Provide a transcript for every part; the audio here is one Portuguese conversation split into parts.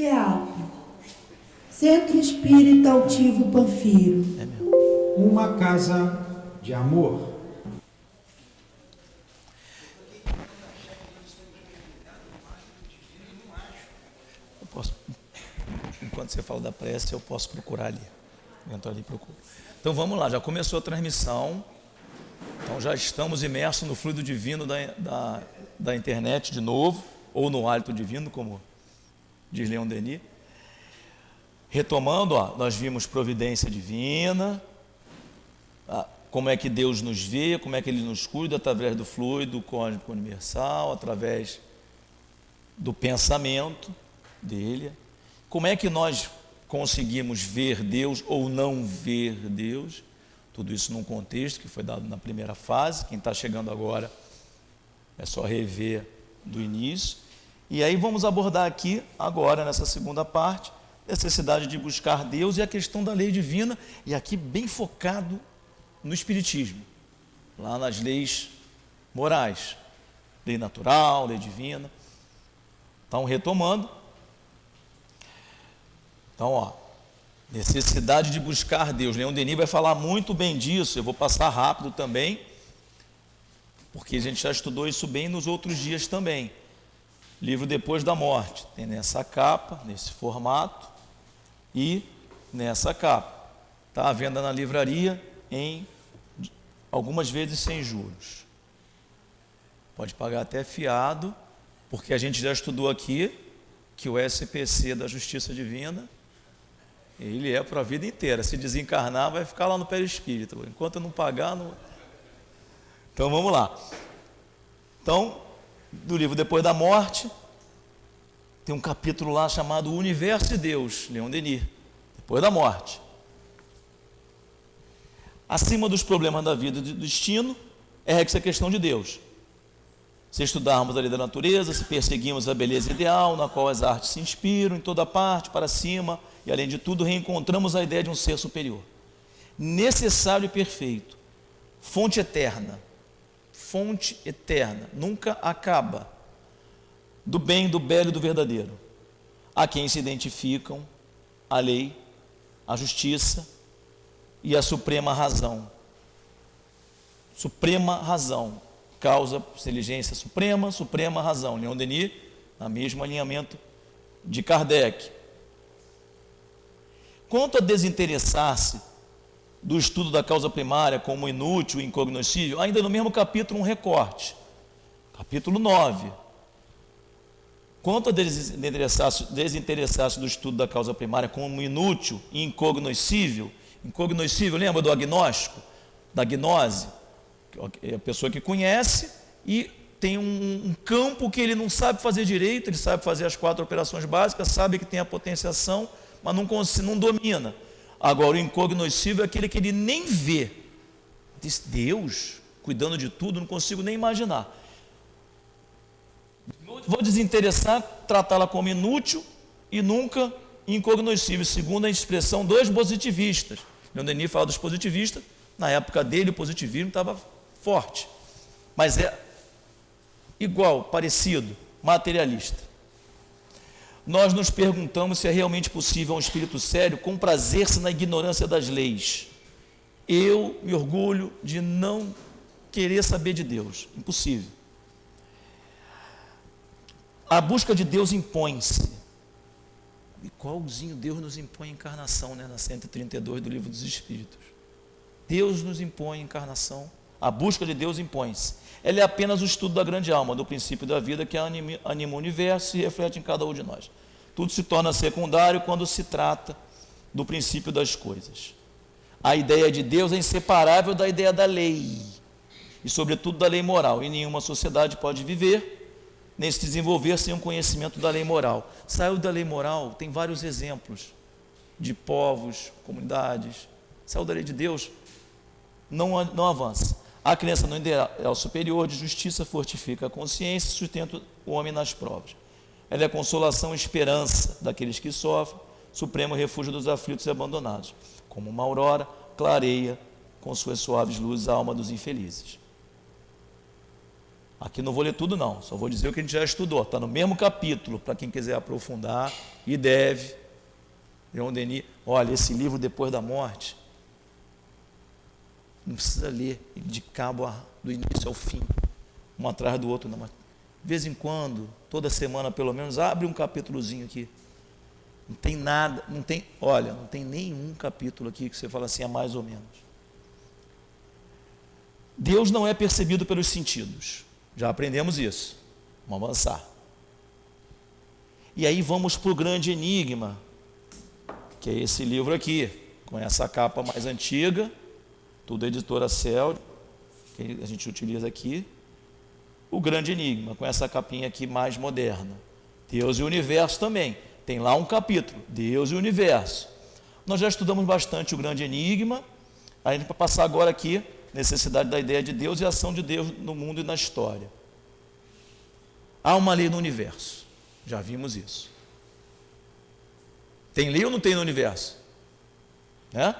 CIAP, Centro Espírita Altivo Panfiro. É mesmo. Uma casa de amor. Eu posso, enquanto você fala da prece, eu posso procurar ali. Eu entro ali e procuro. Então vamos lá, já começou a transmissão. Então já estamos imersos no fluido divino da internet de novo, ou no hálito divino, como diz Leon Denis. Retomando, nós vimos providência divina, como é que Deus nos vê, como é que Ele nos cuida através do fluido cósmico universal, através do pensamento dele. Como é que nós conseguimos ver Deus ou não ver Deus? Tudo isso num contexto que foi dado na primeira fase. Quem está chegando agora é só rever do início. E aí vamos abordar aqui, agora, nessa segunda parte, a necessidade de buscar Deus e a questão da lei divina, e aqui bem focado no Espiritismo, lá nas leis morais, lei natural, lei divina. Então, retomando. Então, necessidade de buscar Deus. Leon Denis vai falar muito bem disso, eu vou passar rápido também, porque a gente já estudou isso bem nos outros dias também. Livro Depois da Morte, tem nessa capa, nesse formato e nessa capa. Está à venda na livraria, algumas vezes sem juros. Pode pagar até fiado, porque a gente já estudou aqui que o SPC da Justiça Divina, ele é para a vida inteira. Se desencarnar, vai ficar lá no perispírito. Enquanto não pagar, não... Então vamos lá. Então, do livro Depois da Morte, tem um capítulo lá chamado Universo e Deus, Leon Denis, depois da morte. Acima dos problemas da vida e do destino, é essa questão de Deus. Se estudarmos a lei da natureza, se perseguimos a beleza ideal, na qual as artes se inspiram, em toda parte, para cima, e além de tudo, reencontramos a ideia de um ser superior, necessário e perfeito, fonte eterna, nunca acaba, do bem, do belo e do verdadeiro, a quem se identificam a lei, a justiça e a suprema razão. Suprema razão, causa, inteligência suprema, suprema razão. Leon Denis, no mesmo alinhamento de Kardec. Quanto a desinteressar-se do estudo da causa primária como inútil e incognoscível, ainda no mesmo capítulo um recorte, capítulo 9. Quanto a desinteressar-se do estudo da causa primária como inútil e incognoscível, lembra do agnóstico, da gnose? É a pessoa que conhece e tem um campo que ele não sabe fazer direito, ele sabe fazer as 4 operações básicas, sabe que tem a potenciação, mas não domina. Agora, o incognoscível é aquele que ele nem vê. Diz, Deus cuidando de tudo, não consigo nem imaginar. Vou desinteressar, tratá-la como inútil e nunca incognoscível, segundo a expressão dos positivistas. Leon Denis fala dos positivistas, na época dele o positivismo estava forte, mas é igual, parecido, materialista. Nós nos perguntamos se é realmente possível a um espírito sério comprazer-se na ignorância das leis. Eu me orgulho de não querer saber de Deus, impossível. A busca de Deus impõe-se. Igualzinho Deus nos impõe a encarnação, né, na 132 do Livro dos Espíritos. Deus nos impõe a encarnação. A busca de Deus impõe-se. Ela é apenas o estudo da grande alma, do princípio da vida que anima o universo e reflete em cada um de nós. Tudo se torna secundário quando se trata do princípio das coisas. A ideia de Deus é inseparável da ideia da lei, e sobretudo da lei moral, e nenhuma sociedade pode viver nem se desenvolver sem um conhecimento da lei moral. Saiu da lei moral, tem vários exemplos de povos, comunidades. Saiu da lei de Deus, não avança. A crença no ideal superior de justiça fortifica a consciência e sustenta o homem nas provas. Ela é a consolação e esperança daqueles que sofrem, supremo refúgio dos aflitos e abandonados. Como uma aurora, clareia com suas suaves luzes a alma dos infelizes. Aqui não vou ler tudo não, só vou dizer o que a gente já estudou. Está no mesmo capítulo, para quem quiser aprofundar, e deve. Leon Denis, olha, esse livro Depois da Morte, não precisa ler de cabo do início ao fim, um atrás do outro, não, mas de vez em quando, toda semana pelo menos, abre um capítulozinho aqui. Não tem nada, não tem nenhum capítulo aqui que você fala assim, é mais ou menos. Deus não é percebido pelos sentidos. Já aprendemos isso. Vamos avançar. E aí vamos para o grande enigma, que é esse livro aqui, com essa capa mais antiga, tudo editora Cel, que a gente utiliza aqui. O grande enigma, com essa capinha aqui mais moderna. Deus e o universo também. Tem lá um capítulo, Deus e o universo. Nós já estudamos bastante o grande enigma. A gente vai passar agora aqui, necessidade da ideia de Deus e a ação de Deus no mundo e na história. Há uma lei no universo. Já vimos isso. Tem lei ou não tem no universo? Né?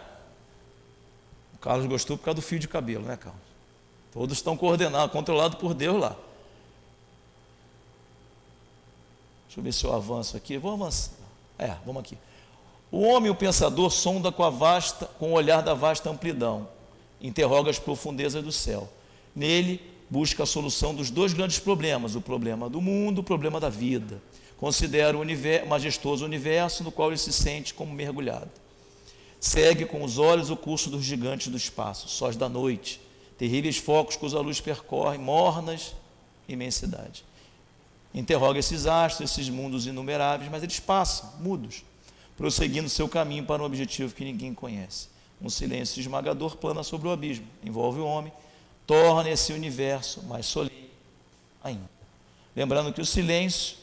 O Carlos gostou por causa do fio de cabelo, né, Carlos? Todos estão coordenados, controlados por Deus lá. Deixa eu ver se eu avanço aqui. Vou avançar. Vamos aqui. O homem, o pensador, sonda com o olhar da vasta amplidão, interroga as profundezas do céu. Nele, busca a solução dos dois grandes problemas, o problema do mundo, o problema da vida. Considera o majestoso universo no qual ele se sente como mergulhado. Segue com os olhos o curso dos gigantes do espaço, sóis da noite, terríveis focos cuja luz percorre mornas imensidade. Interroga esses astros, esses mundos inumeráveis, mas eles passam, mudos, prosseguindo seu caminho para um objetivo que ninguém conhece. Um silêncio esmagador plana sobre o abismo, envolve o homem, torna esse universo mais solene ainda. Lembrando que o silêncio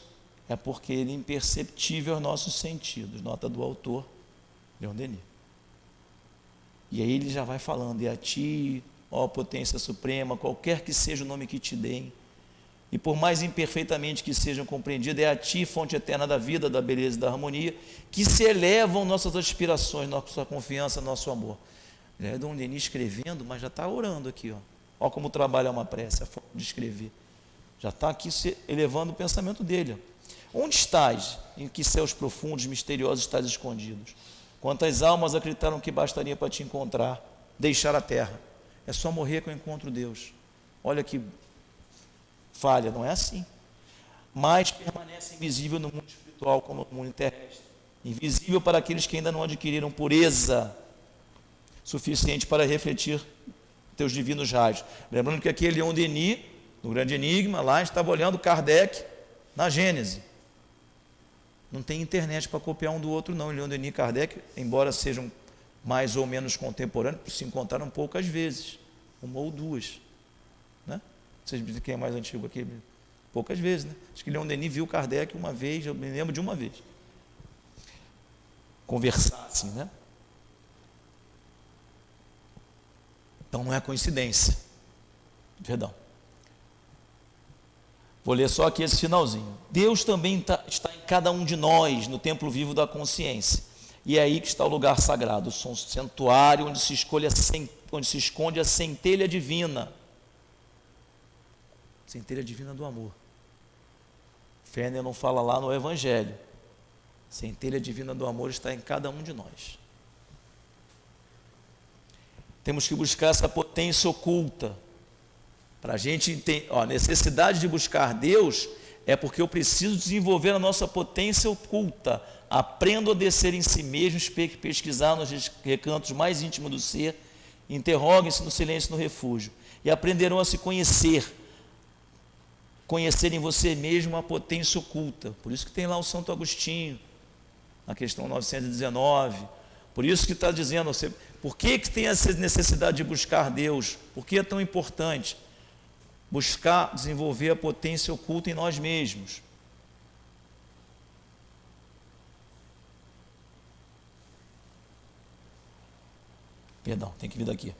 é porque ele é imperceptível aos nossos sentidos, nota do autor, Leon Denis. E aí ele já vai falando, e a ti, ó potência suprema, qualquer que seja o nome que te deem, e por mais imperfeitamente que sejam compreendidos, é a ti, fonte eterna da vida, da beleza e da harmonia, que se elevam nossas aspirações, nossa confiança, nosso amor. É Leon Denis escrevendo, mas já está orando aqui, ó. Ó como trabalha uma prece, a forma de escrever. Já está aqui elevando o pensamento dele. Ó. Onde estás? Em que céus profundos, misteriosos estás escondidos? Quantas almas acreditaram que bastaria para te encontrar, deixar a terra? É só morrer que eu encontro Deus. Olha que falha, não é assim. Mas permanece invisível no mundo espiritual como no mundo terrestre. Invisível para aqueles que ainda não adquiriram pureza suficiente para refletir teus divinos raios. Lembrando que aqui é Leon Denis, no grande enigma, lá estava olhando Kardec na Gênese. Não tem internet para copiar um do outro não. Leon Denis e Kardec, embora sejam mais ou menos contemporâneos, se encontraram poucas vezes, uma ou duas, né? Vocês dizem quem é mais antigo aqui? Poucas vezes, né? Acho que Leon Denis viu Kardec uma vez, eu me lembro de uma vez. Conversar assim, né? Então não é coincidência. Perdão. Vou ler só aqui esse finalzinho. Deus também está em cada um de nós, no templo vivo da consciência. E é aí que está o lugar sagrado, o santuário onde se esconde a centelha divina. Centelha divina do amor. Fernand não fala lá no Evangelho. Centelha divina do amor está em cada um de nós. Temos que buscar essa potência oculta. Para a gente entender, a necessidade de buscar Deus é porque eu preciso desenvolver a nossa potência oculta. Aprendo a descer em si mesmo, pesquisar nos recantos mais íntimos do ser, interroguem-se no silêncio e no refúgio, e aprenderão a se conhecer em você mesmo a potência oculta. Por isso que tem lá o Santo Agostinho, na questão 919, por isso que está dizendo, por que tem essa necessidade de buscar Deus? Por que é tão importante? Buscar desenvolver a potência oculta em nós mesmos. Perdão, tem que vir daqui.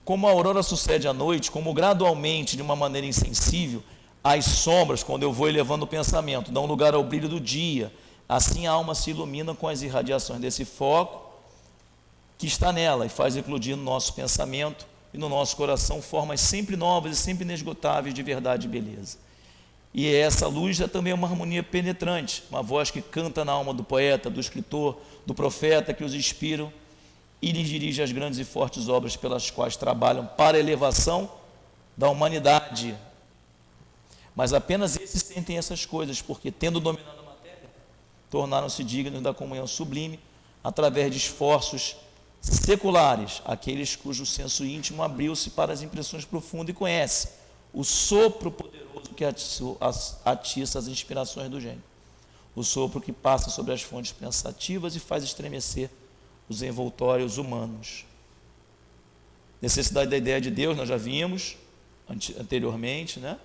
Como a aurora sucede à noite, como gradualmente, de uma maneira insensível, as sombras, quando eu vou elevando o pensamento, dão lugar ao brilho do dia, assim a alma se ilumina com as irradiações desse foco que está nela e faz eclodir no nosso pensamento e no nosso coração formas sempre novas e sempre inesgotáveis de verdade e beleza. E essa luz é também uma harmonia penetrante, uma voz que canta na alma do poeta, do escritor, do profeta, que os inspiram e lhes dirige as grandes e fortes obras pelas quais trabalham para a elevação da humanidade. Mas apenas esses sentem essas coisas, porque, tendo dominado a matéria, tornaram-se dignos da comunhão sublime através de esforços seculares, aqueles cujo senso íntimo abriu-se para as impressões profundas e conhece o sopro poderoso que atiça as inspirações do gênio, o sopro que passa sobre as fontes pensativas e faz estremecer os envoltórios humanos. Necessidade da ideia de Deus, nós já vimos anteriormente, né?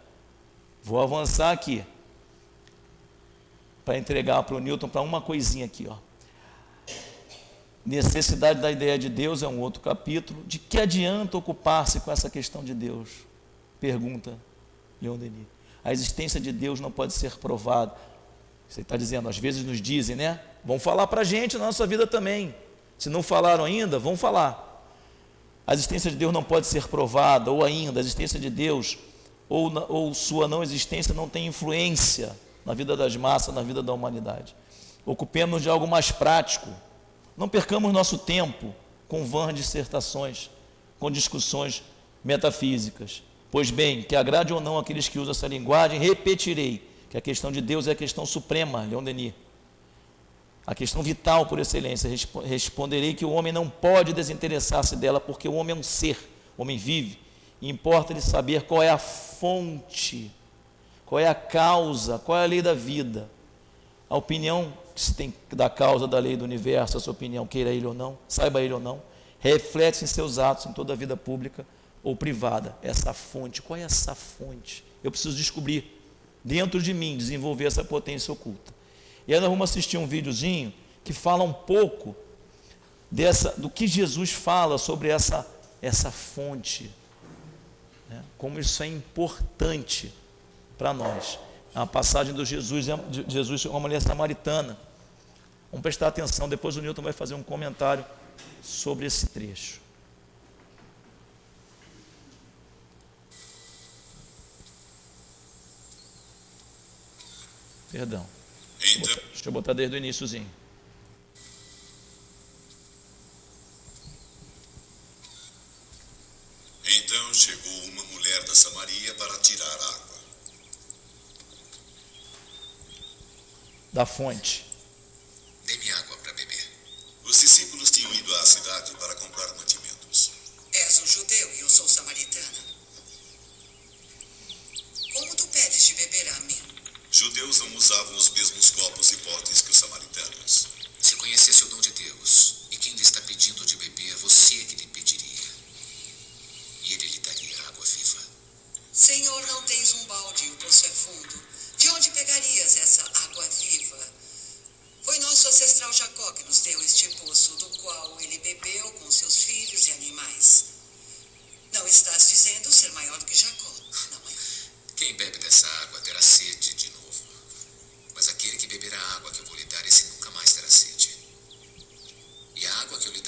Vou avançar aqui para entregar para o Newton para uma coisinha aqui, ó. Necessidade da ideia de Deus é um outro capítulo. De que adianta ocupar-se com essa questão de Deus? Pergunta Leon Denis. A existência de Deus não pode ser provada. Você está dizendo, às vezes nos dizem, né? Vão falar para a gente na nossa vida também. Se não falaram ainda, vão falar. A existência de Deus não pode ser provada, ou ainda, a existência de Deus ou sua não existência não tem influência na vida das massas, na vida da humanidade. Ocupemos de algo mais prático. Não percamos nosso tempo com vãs dissertações, com discussões metafísicas. Pois bem, que agrade ou não aqueles que usam essa linguagem, repetirei que a questão de Deus é a questão suprema, Leon Denis. A questão vital por excelência. Responderei que o homem não pode desinteressar-se dela, porque o homem é um ser, o homem vive, e importa-lhe saber qual é a fonte, qual é a causa, qual é a lei da vida. A opinião que se tem da causa da lei do universo, a sua opinião, queira ele ou não, saiba ele ou não, reflete em seus atos, em toda a vida pública ou privada. Essa fonte, qual é essa fonte? Eu preciso descobrir dentro de mim, desenvolver essa potência oculta. E aí nós vamos assistir um videozinho que fala um pouco do que Jesus fala sobre essa fonte, né? Como isso é importante para nós. A passagem de Jesus com uma mulher samaritana. Vamos prestar atenção, depois o Newton vai fazer um comentário sobre esse trecho. Perdão. Deixa eu botar desde o iníciozinho. Então chegou uma mulher da Samaria para tirar água. Da fonte. Dê-me água para beber. Os discípulos tinham ido à cidade para comprar mantimentos. És um judeu e eu sou samaritana. Como tu pedes de beber a mim? Judeus não usavam os mesmos copos e potes que os samaritanos. Se conhecesse o dom de Deus e quem lhe está pedindo de beber, você é que lhe pediria. E ele lhe daria água viva. Senhor, não tens um balde e o poço é fundo. De onde pegarias essa água viva? Foi nosso ancestral Jacó que nos deu este poço, do qual ele bebeu com seus filhos e animais. Não estás dizendo ser maior do que Jacó, não é? Quem bebe dessa água terá sede de novo. Mas aquele que beber a água que eu vou lhe dar, esse nunca mais terá sede. E a água que eu lhe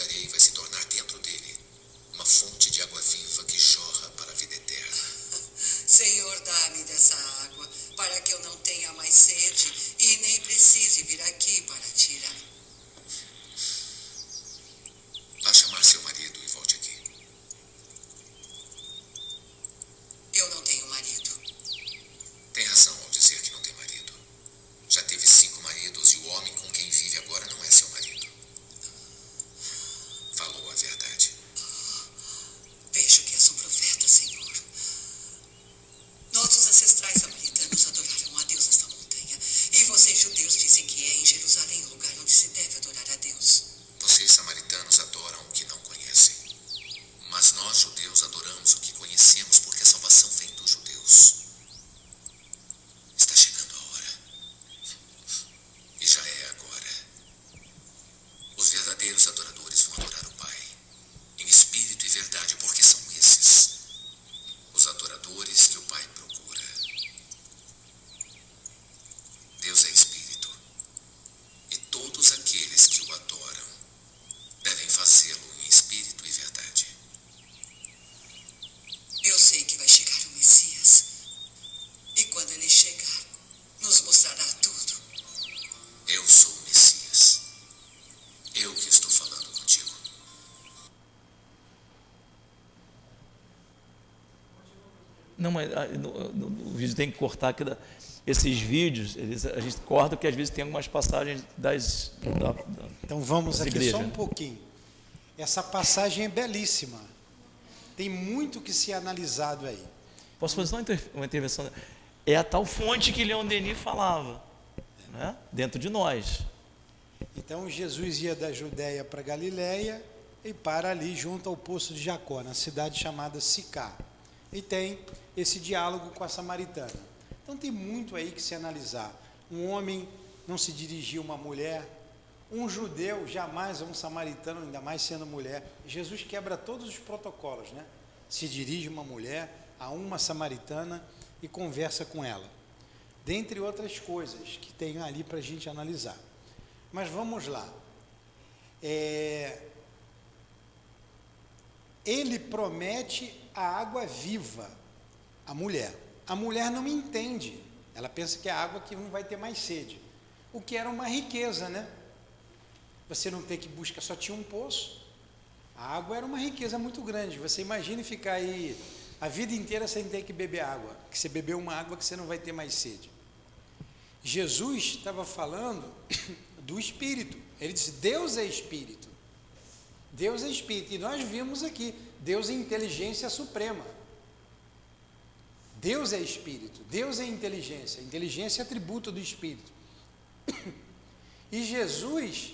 Não, mas no vídeo tem que cortar aqui esses vídeos, a gente corta porque às vezes tem algumas passagens Então vamos das aqui igrejas. só um pouquinho. Essa passagem é belíssima. Tem muito que ser analisado aí. Posso fazer uma intervenção? É a tal fonte que Leon Denis falava, né? Dentro de nós. Então Jesus ia da Judéia para Galiléia e para ali junto ao poço de Jacó, na cidade chamada Sicá. E tem esse diálogo com a samaritana. Então tem muito aí que se analisar. Um homem não se dirigia a uma mulher, um judeu jamais a um samaritano, ainda mais sendo mulher. Jesus quebra todos os protocolos, né? Se dirige uma mulher a uma samaritana e conversa com ela. Dentre outras coisas que tem ali para a gente analisar. Mas vamos lá. Ele promete a água viva à mulher. A mulher não entende. Ela pensa que é a água que não vai ter mais sede. O que era uma riqueza, né? Você não ter que buscar, só tinha um poço. A água era uma riqueza muito grande. Você imagine ficar aí a vida inteira sem ter que beber água. Que você bebeu uma água que você não vai ter mais sede. Jesus estava falando do Espírito. Ele disse, Deus é Espírito. Deus é Espírito. E nós vimos aqui, Deus é inteligência suprema. Deus é Espírito. Deus é inteligência. Inteligência é atributo do Espírito. E Jesus,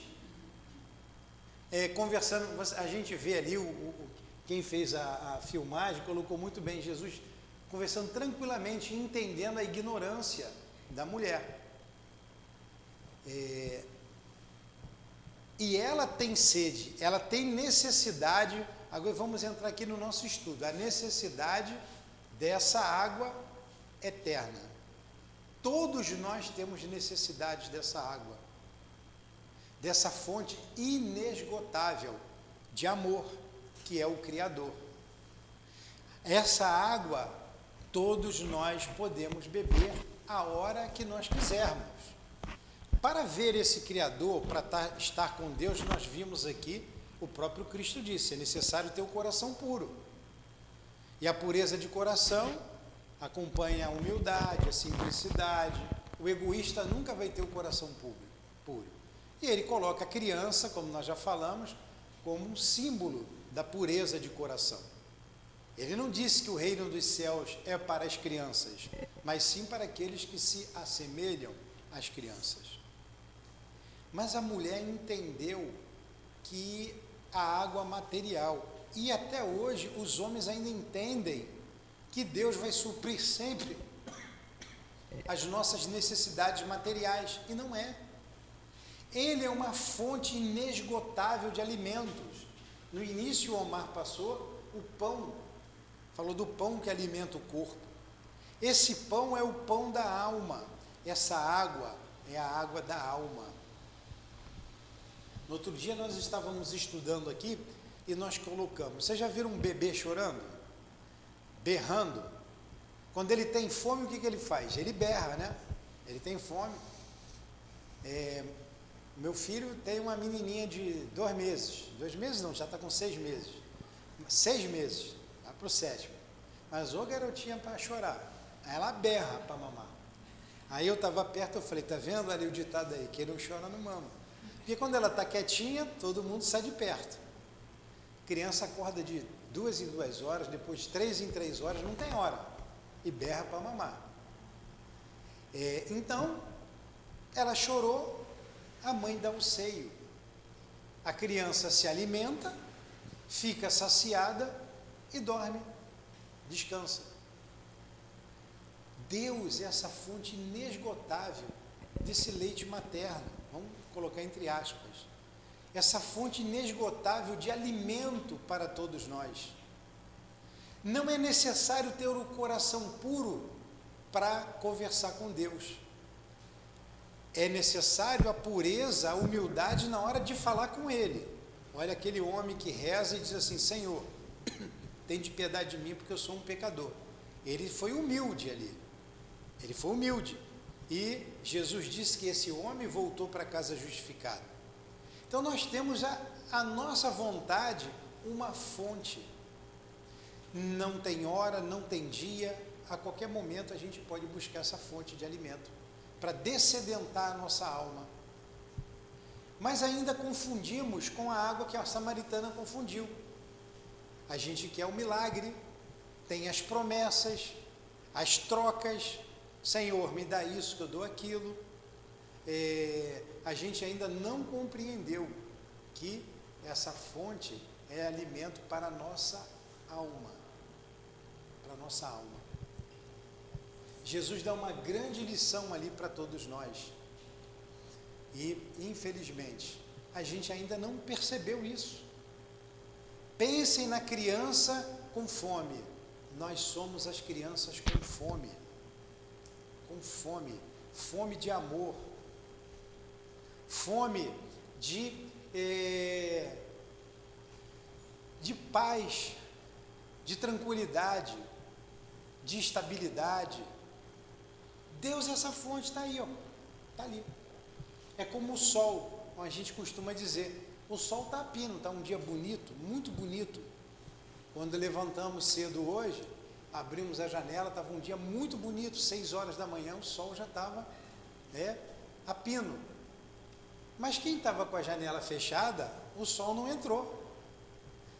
conversando, a gente vê ali, quem fez a filmagem colocou muito bem, Jesus conversando tranquilamente, entendendo a ignorância da mulher. E ela tem sede, ela tem necessidade, agora vamos entrar aqui no nosso estudo, a necessidade dessa água eterna. Todos nós temos necessidade dessa água, dessa fonte inesgotável de amor, que é o Criador. Essa água, todos nós podemos beber a hora que nós quisermos. Para ver esse Criador, para estar com Deus, nós vimos aqui, o próprio Cristo disse, é necessário ter o coração puro. E a pureza de coração acompanha a humildade, a simplicidade. O egoísta nunca vai ter o coração puro. E ele coloca a criança, como nós já falamos, como um símbolo da pureza de coração. Ele não disse que o reino dos céus é para as crianças, mas sim para aqueles que se assemelham às crianças. Mas a mulher entendeu que a água material, e até hoje os homens ainda entendem que Deus vai suprir sempre as nossas necessidades materiais, e não é. Ele é uma fonte inesgotável de alimentos. No início o Omar passou o pão, falou do pão que alimenta o corpo. Esse pão é o pão da alma, essa água é a água da alma. No outro dia nós estávamos estudando aqui e nós colocamos, vocês já viram um bebê chorando? Berrando? Quando ele tem fome, o que ele faz? Ele berra, né? Ele tem fome. Meu filho tem uma menininha de 2 meses. 2 meses não, já está com 6 meses. 6 meses, vai para o 7º. Mas ô garotinha para chorar. Aí ela berra para mamar. Aí eu estava perto, eu falei, tá vendo ali o ditado aí, quem não chora não mama. Porque quando ela está quietinha, todo mundo sai de perto. Criança acorda de 2 em 2 horas, depois de 3 em 3 horas, não tem hora. E berra para mamar. Então, ela chorou, a mãe dá o seio. A criança se alimenta, fica saciada e dorme, descansa. Deus é essa fonte inesgotável desse leite materno, vamos colocar entre aspas, essa fonte inesgotável de alimento para todos nós. Não é necessário ter o coração puro para conversar com Deus. É necessário a pureza, a humildade na hora de falar com Ele. Olha aquele homem que reza e diz assim, Senhor, tem de piedade de mim porque eu sou um pecador. Ele foi humilde ali. Ele foi humilde. E Jesus disse que esse homem voltou para casa justificado. Então nós temos a nossa vontade uma fonte. Não tem hora, não tem dia, a qualquer momento a gente pode buscar essa fonte de alimento para dessedentar a nossa alma. Mas ainda confundimos com a água que a samaritana confundiu. A gente quer o milagre, tem as promessas, as trocas, Senhor, me dá isso que eu dou aquilo. A gente ainda não compreendeu que essa fonte é alimento para a nossa alma. Para a nossa alma. Jesus dá uma grande lição ali para todos nós. E, infelizmente, a gente ainda não percebeu isso. Pensem na criança com fome. Nós somos as crianças com fome. Com fome. Fome de amor. Fome de paz, de tranquilidade, de estabilidade. Deus, essa fonte está aí, ó. Está ali. É como o sol, a gente costuma dizer, o sol está a pino, está um dia bonito, muito bonito. Quando levantamos cedo hoje, abrimos a janela, estava um dia muito bonito, 6 horas da manhã, o sol já estava a pino. Mas quem estava com a janela fechada, o sol não entrou.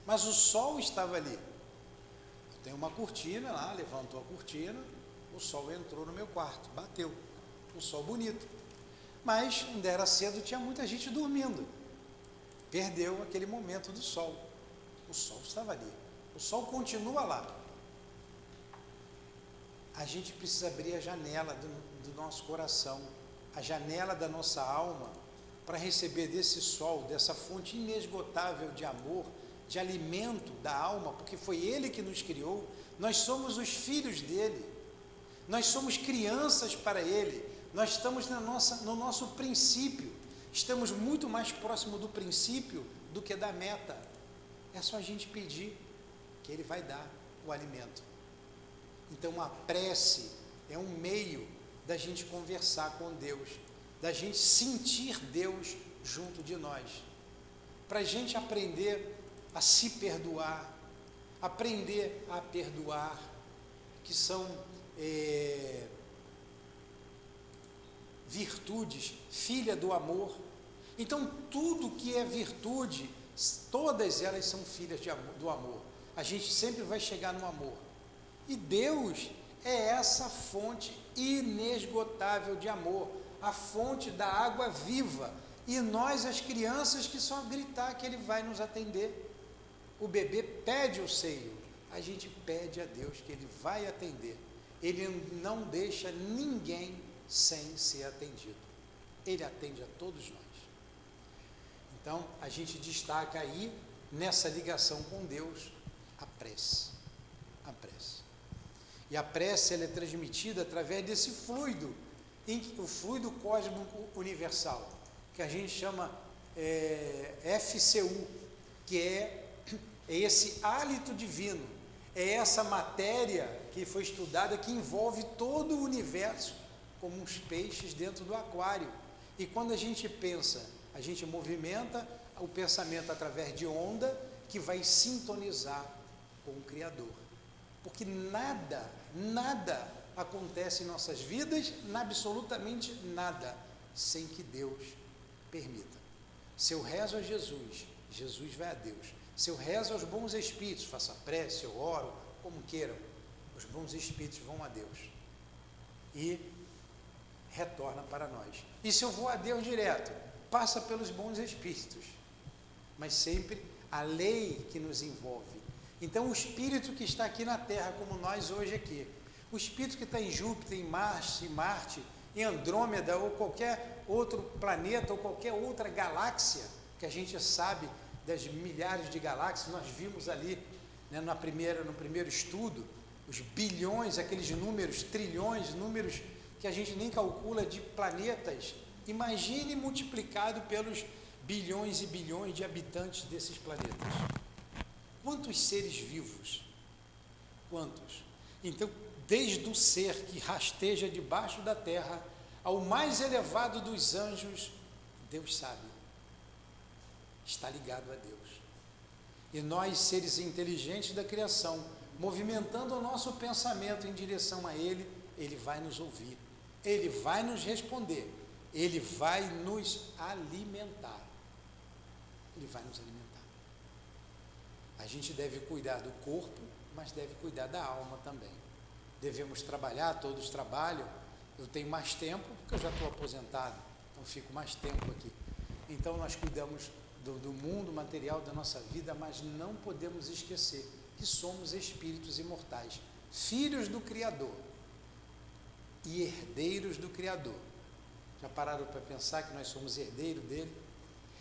Mas o sol estava ali. Eu tenho uma cortina lá, levantou a cortina, o sol entrou no meu quarto, bateu. Um sol bonito. Mas ainda era cedo, tinha muita gente dormindo. Perdeu aquele momento do sol. O sol estava ali. O sol continua lá. A gente precisa abrir a janela do nosso coração, a janela da nossa alma, para receber desse sol, dessa fonte inesgotável de amor, de alimento da alma, porque foi Ele que nos criou. Nós somos os filhos dEle. Nós somos crianças para Ele. Nós estamos no nosso princípio. Estamos muito mais próximo do princípio do que da meta. É só a gente pedir que Ele vai dar o alimento. Então a prece é um meio da gente conversar com Deus, da gente sentir Deus junto de nós, para a gente aprender a se perdoar, aprender a perdoar, que são virtudes, filha do amor. Então tudo que é virtude, todas elas são filhas do amor. A gente sempre vai chegar no amor. E Deus é essa fonte inesgotável de amor, a fonte da água viva. E nós, as crianças, que só gritar que Ele vai nos atender. O bebê pede o seio, a gente pede a Deus que Ele vai atender. Ele não deixa ninguém sem ser atendido. Ele atende a todos nós. Então, a gente destaca aí, nessa ligação com Deus, a prece. A prece. E a prece, ela é transmitida através desse fluido, o fluido cósmico universal, que a gente chama FCU, que é esse hálito divino, é essa matéria que foi estudada, que envolve todo o universo, como os peixes dentro do aquário. E quando a gente pensa, a gente movimenta o pensamento através de onda, que vai sintonizar com o Criador. Porque nada acontece em nossas vidas, absolutamente nada, sem que Deus permita. Se eu rezo a Jesus, Jesus vai a Deus. Se eu rezo aos bons espíritos, faço a prece, eu oro, como queiram, os bons espíritos vão a Deus e retorna para nós. E se eu vou a Deus direto, passa pelos bons espíritos, mas sempre a lei que nos envolve. Então o espírito que está aqui na Terra, como nós hoje aqui, o espírito que está em Júpiter, em Marte, em Andrômeda, ou qualquer outro planeta, ou qualquer outra galáxia, que a gente sabe das milhares de galáxias, nós vimos ali, né, no primeiro estudo, os bilhões, aqueles números, trilhões, números que a gente nem calcula de planetas. Imagine multiplicado pelos bilhões e bilhões de habitantes desses planetas. Quantos seres vivos? Quantos? Então, desde o ser que rasteja debaixo da terra, ao mais elevado dos anjos, Deus sabe. Está ligado a Deus. E nós, seres inteligentes da criação, movimentando o nosso pensamento em direção a Ele, Ele vai nos ouvir, Ele vai nos responder, Ele vai nos alimentar. Ele vai nos alimentar. A gente deve cuidar do corpo, mas deve cuidar da alma também. Devemos trabalhar, todos trabalham. Eu tenho mais tempo, porque eu já estou aposentado, então fico mais tempo aqui. Então nós cuidamos do mundo material da nossa vida, mas não podemos esquecer que somos espíritos imortais, filhos do Criador e herdeiros do Criador. Já pararam para pensar que nós somos herdeiros dele?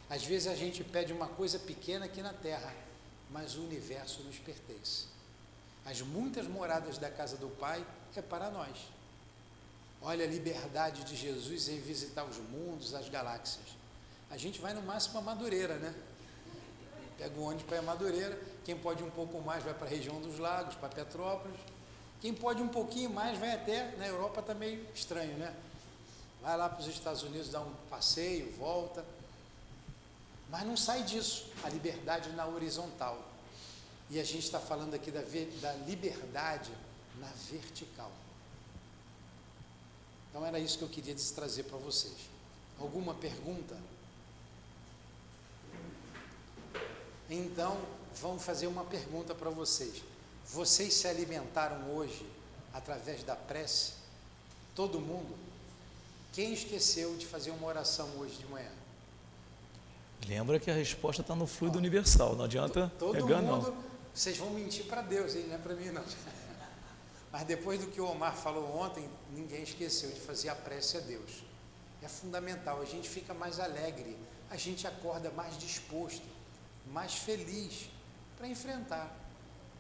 Às vezes a gente pede uma coisa pequena aqui na terra, mas o universo nos pertence. As muitas moradas da casa do Pai é para nós. Olha a liberdade de Jesus em visitar os mundos, as galáxias. A gente vai no máximo a Madureira, né? Pega o ônibus para a Madureira. Quem pode um pouco mais vai para a região dos lagos, para Petrópolis. Quem pode um pouquinho mais vai até, na Europa está meio estranho, né? Vai lá para os Estados Unidos, dá um passeio, volta. Mas não sai disso, a liberdade na horizontal. E a gente está falando aqui da liberdade na vertical. Então era isso que eu queria trazer para vocês. Alguma pergunta? Então, vamos fazer uma pergunta para vocês. Vocês se alimentaram hoje através da prece? Todo mundo? Quem esqueceu de fazer uma oração hoje de manhã? Lembra que a resposta está no fluido universal, não adianta pegar não. Vocês vão mentir para Deus, hein? Não é para mim não. Mas depois do que o Omar falou ontem, ninguém esqueceu de fazer a prece a Deus. É fundamental, a gente fica mais alegre, a gente acorda mais disposto, mais feliz para enfrentar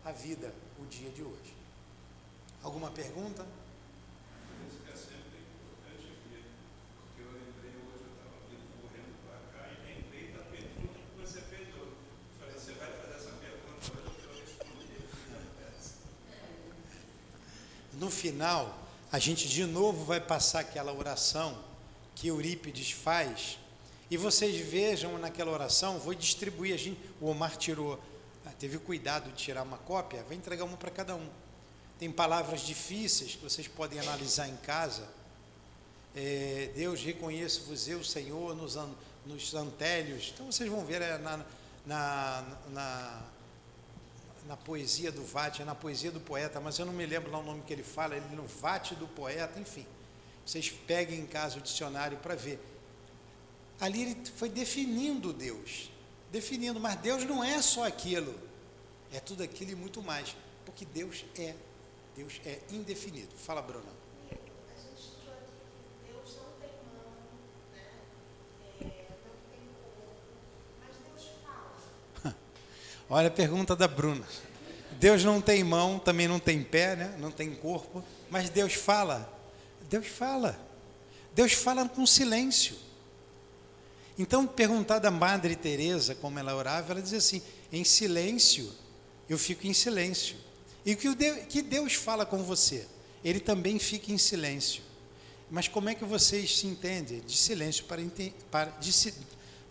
a vida, o dia de hoje. Alguma pergunta? Isso é sempre importante ver, porque eu lembrei hoje, eu estava vindo correndo para cá e lembrei da pergunta que você fez hoje. Falei, você vai fazer essa pergunta hoje, eu respondi. No final, a gente de novo vai passar aquela oração que Eurípides faz, e vocês vejam naquela oração, vou distribuir, o Omar teve cuidado de tirar uma cópia, vai entregar uma para cada um. Tem palavras difíceis que vocês podem analisar em casa. Deus, reconheço-vos eu, Senhor, nos antélios. Então vocês vão ver na poesia do Vate, na poesia do poeta, mas eu não me lembro lá o nome que ele fala, ele no Vate do poeta, enfim. Vocês peguem em casa o dicionário para ver. Ali ele foi definindo Deus, mas Deus não é só aquilo, é tudo aquilo e muito mais, porque Deus é indefinido. Fala, Bruna. A gente estudou aqui que Deus não tem mão, né? Não tem corpo, mas Deus fala. Olha a pergunta da Bruna. Deus não tem mão, também não tem pé, né? Não tem corpo, mas Deus fala. Deus fala. Deus fala com silêncio. Então, perguntar da Madre Teresa como ela orava, ela dizia assim: em silêncio, eu fico em silêncio. E que Deus fala com você? Ele também fica em silêncio. Mas como é que vocês se entendem? De silêncio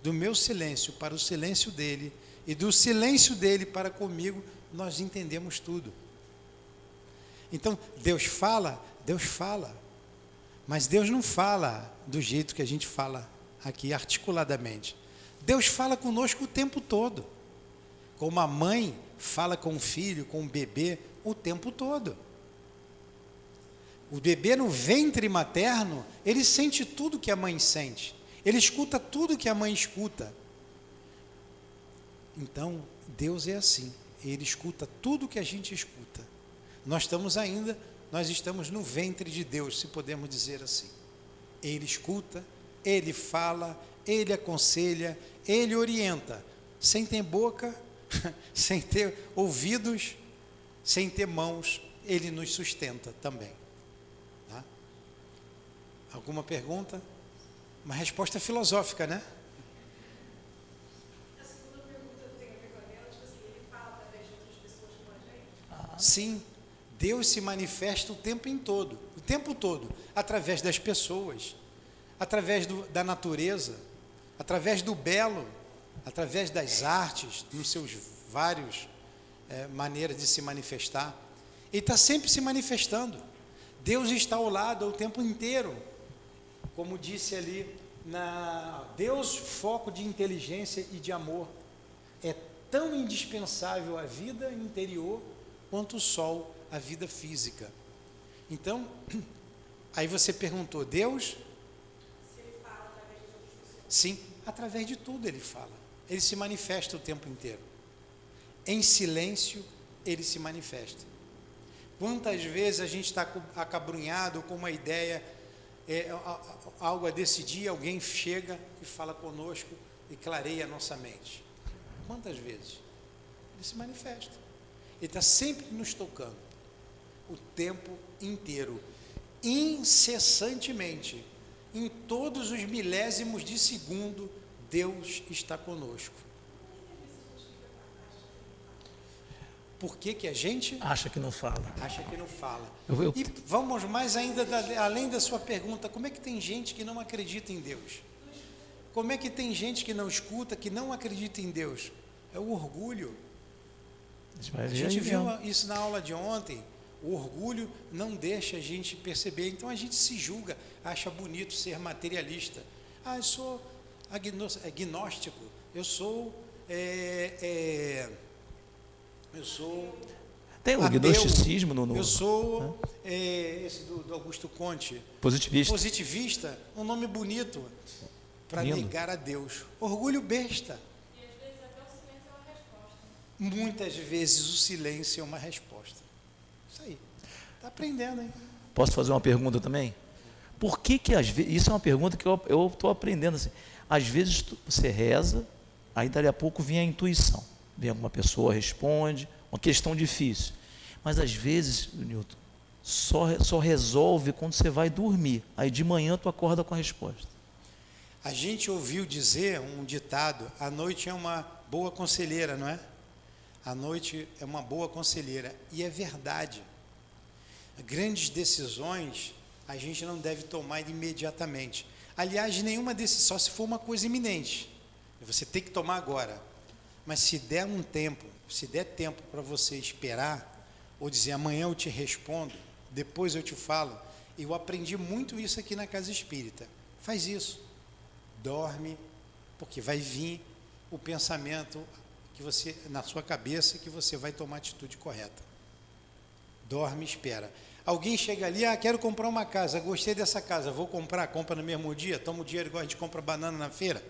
do meu silêncio para o silêncio dele, e do silêncio dele para comigo, nós entendemos tudo. Então, Deus fala, mas Deus não fala do jeito que a gente fala aqui, articuladamente. Deus fala conosco o tempo todo, como a mãe fala com o filho, com o bebê, o tempo todo. O bebê no ventre materno, ele sente tudo que a mãe sente, ele escuta tudo que a mãe escuta. Então, Deus é assim, Ele escuta tudo que a gente escuta. Nós estamos no ventre de Deus, se podemos dizer assim. Ele escuta, Ele fala, Ele aconselha, Ele orienta, sem ter boca, sem ter ouvidos, sem ter mãos, Ele nos sustenta também. Tá? Alguma pergunta? Uma resposta filosófica, né? A segunda pergunta tem a ver com a dela, tipo assim, ele fala através de outras pessoas com a gente? Sim, Deus se manifesta o tempo todo, através das pessoas, através da natureza, através do belo, através das artes, nos seus vários maneiras de se manifestar. Ele está sempre se manifestando. Deus está ao lado o tempo inteiro. Como disse ali, Deus, foco de inteligência e de amor, é tão indispensável à vida interior quanto o sol, à vida física. Então, aí você perguntou, Deus? Se ele fala através de outras pessoas. Sim, através de tudo ele fala. Ele se manifesta o tempo inteiro. Em silêncio, ele se manifesta. Quantas vezes a gente está acabrunhado com uma ideia, algo a decidir, alguém chega e fala conosco e clareia a nossa mente. Quantas vezes? Ele se manifesta. Ele está sempre nos tocando, o tempo inteiro, incessantemente, em todos os milésimos de segundo, Deus está conosco. Por que a gente Acha que não fala. acha que não fala? Eu- E vamos mais ainda, além da sua pergunta, como é que tem gente que não acredita em Deus? Como é que tem gente que não escuta, que não acredita em Deus? É o orgulho. A gente vai A ver gente aí viu mesmo. isso na aula de ontem. O orgulho não deixa a gente perceber. Então a gente se julga, acha bonito ser materialista. Ah, eu sou agnóstico. Eu sou Tem o ateu, gnosticismo no eu sou esse do Augusto Conte, positivista. positivista, um nome bonito para Lindo. negar a Deus. Orgulho besta. E às vezes até o silêncio é uma resposta. Muitas vezes o silêncio é uma resposta. Isso aí. Está aprendendo, hein? Posso fazer uma pergunta também? Por que às vezes, isso é uma pergunta que eu estou aprendendo assim, às vezes você reza, aí dali a pouco vem a intuição, vem alguma pessoa, responde, uma questão difícil, mas às vezes, Newton, só resolve quando você vai dormir, aí de manhã tu acorda com a resposta. A gente ouviu dizer um ditado, a noite é uma boa conselheira, não é? A noite é uma boa conselheira, e é verdade. Grandes decisões a gente não deve tomar imediatamente. Aliás, nenhuma decisão, só se for uma coisa iminente. Você tem que tomar agora. Mas se der um tempo, se der tempo para você esperar, ou dizer amanhã eu te respondo, depois eu te falo, eu aprendi muito isso aqui na Casa Espírita. Faz isso. Dorme, porque vai vir o pensamento que você, na sua cabeça, que você vai tomar a atitude correta. Dorme e espera. Alguém chega ali, quero comprar uma casa, gostei dessa casa, vou comprar, compra no mesmo dia, toma o dinheiro igual a gente compra banana na feira.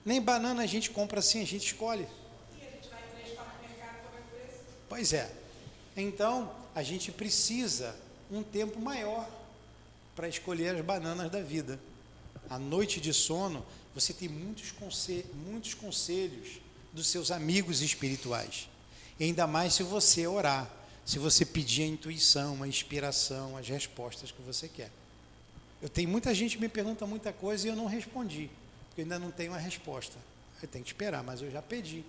Nem banana a gente compra assim, a gente escolhe. E a gente vai em 3, 4 mercados para ver o preço. Pois é. Então, a gente precisa um tempo maior para escolher as bananas da vida. A noite de sono, você tem muitos conselhos dos seus amigos espirituais. E ainda mais se você orar, se você pedir a intuição, a inspiração, as respostas que você quer. Muita gente me pergunta muita coisa e eu não respondi, porque eu ainda não tenho a resposta. Eu tenho que esperar, mas eu já pedi.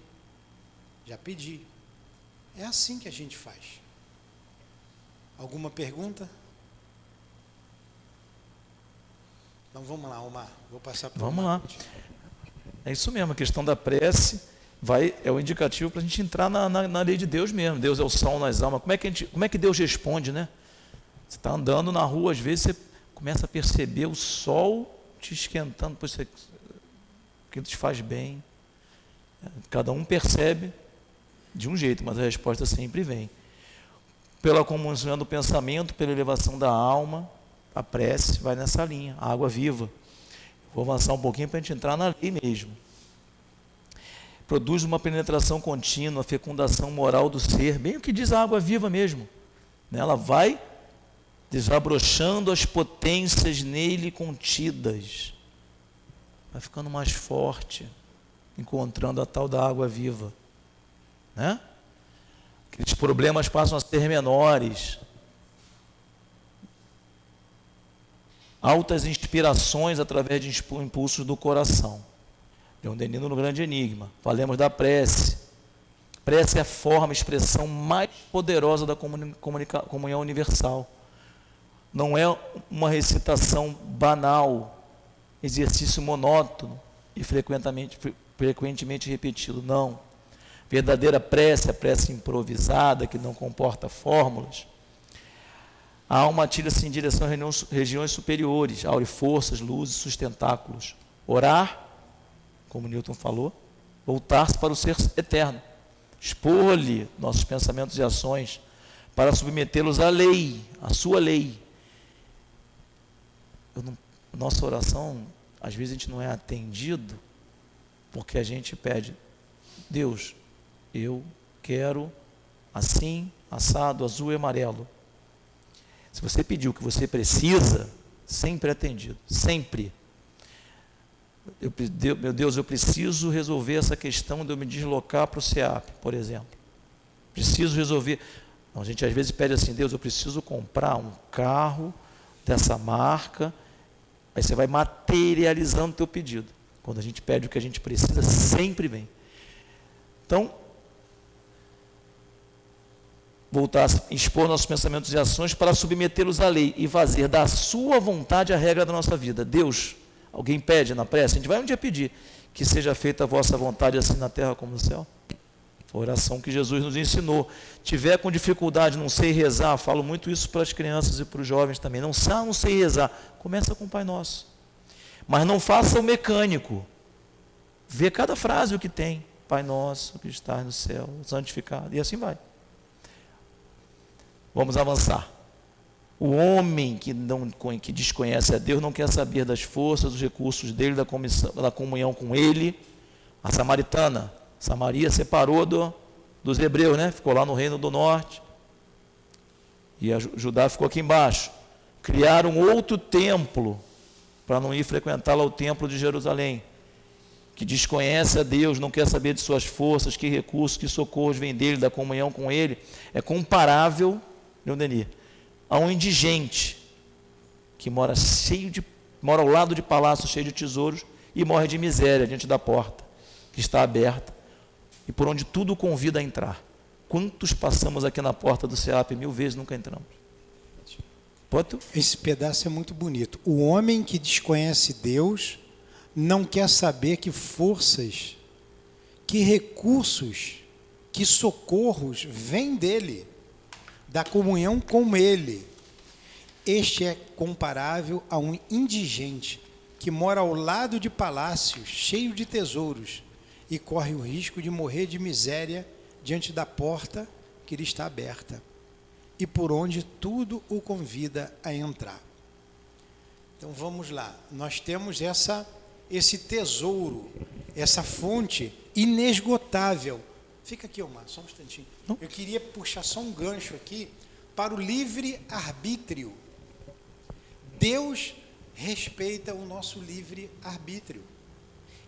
Já pedi. É assim que a gente faz. Alguma pergunta? Então vamos lá, Omar. Vou passar para o Vamos Omar. lá. É isso mesmo, a questão da prece é o indicativo para a gente entrar na lei de Deus mesmo. Deus é o sol nas almas. Como é que Deus responde, né? Você está andando na rua, às vezes você começa a perceber o sol te esquentando, que te faz bem. Cada um percebe de um jeito, mas a resposta sempre vem. Pela comunhão do pensamento, pela elevação da alma, a prece vai nessa linha, a água viva. Vou avançar um pouquinho para a gente entrar na lei mesmo. Produz uma penetração contínua, fecundação moral do ser, bem o que diz a água viva mesmo. Ela vai desabrochando as potências nele contidas, vai ficando mais forte, encontrando a tal da água viva. Né? Aqueles problemas passam a ser menores. Altas inspirações através de impulsos do coração. Leon Denis no Grande Enigma. Falemos da prece. Prece é a forma, a expressão mais poderosa da comunhão universal. Não é uma recitação banal, exercício monótono e frequentemente repetido, não. Verdadeira prece, a prece improvisada, que não comporta fórmulas. A alma atira-se em direção às regiões superiores, aure forças, luzes, sustentáculos. Orar, como Newton falou, voltar-se para o ser eterno. Expor-lhe nossos pensamentos e ações para submetê-los à lei, à sua lei. Nossa oração, às vezes a gente não é atendido porque a gente pede: Deus, eu quero assim, assado, azul e amarelo. Se você pediu o que você precisa, sempre é atendido, sempre. Meu Deus, eu preciso resolver essa questão de eu me deslocar para o SEAP, por exemplo. Preciso resolver. Então, a gente às vezes pede assim: Deus, eu preciso comprar um carro dessa marca. Aí você vai materializando o teu pedido. Quando a gente pede o que a gente precisa, sempre vem. Então, voltar a expor nossos pensamentos e ações para submetê-los à lei e fazer da sua vontade a regra da nossa vida. Deus, alguém pede na prece, a gente vai um dia pedir que seja feita a vossa vontade assim na terra como no céu. Foi a oração que Jesus nos ensinou. Tiver com dificuldade, não sei rezar, falo muito isso para as crianças e para os jovens também. Não sei rezar, começa com o Pai Nosso. Mas não faça o mecânico. Vê cada frase o que tem. Pai Nosso, que estás no céu, santificado. E assim vai. Vamos avançar. O homem que desconhece a Deus não quer saber das forças, dos recursos dele, da comunhão com ele. A samaritana, Samaria separou dos hebreus, né? Ficou lá no reino do norte. E a Judá ficou aqui embaixo. Criaram outro templo para não ir frequentar lá o templo de Jerusalém. Que desconhece a Deus, não quer saber de suas forças, que recursos, que socorros vêm dele, da comunhão com ele. É comparável, Leoneni, a um indigente que mora ao lado de palácio cheio de tesouros e morre de miséria diante da porta, que está aberta, e por onde tudo o convida a entrar. Quantos passamos aqui na porta do SEAP 1000 vezes nunca entramos? Pode? Esse pedaço é muito bonito. O homem que desconhece Deus não quer saber que forças, que recursos, que socorros vêm dele, da comunhão com ele. Este é comparável a um indigente que mora ao lado de palácios cheio de tesouros e corre o risco de morrer de miséria diante da porta que lhe está aberta e por onde tudo o convida a entrar. Então vamos lá, nós temos esse tesouro, essa fonte inesgotável. Fica aqui, Omar, só um instantinho. Eu queria puxar só um gancho aqui para o livre-arbítrio. Deus respeita o nosso livre-arbítrio.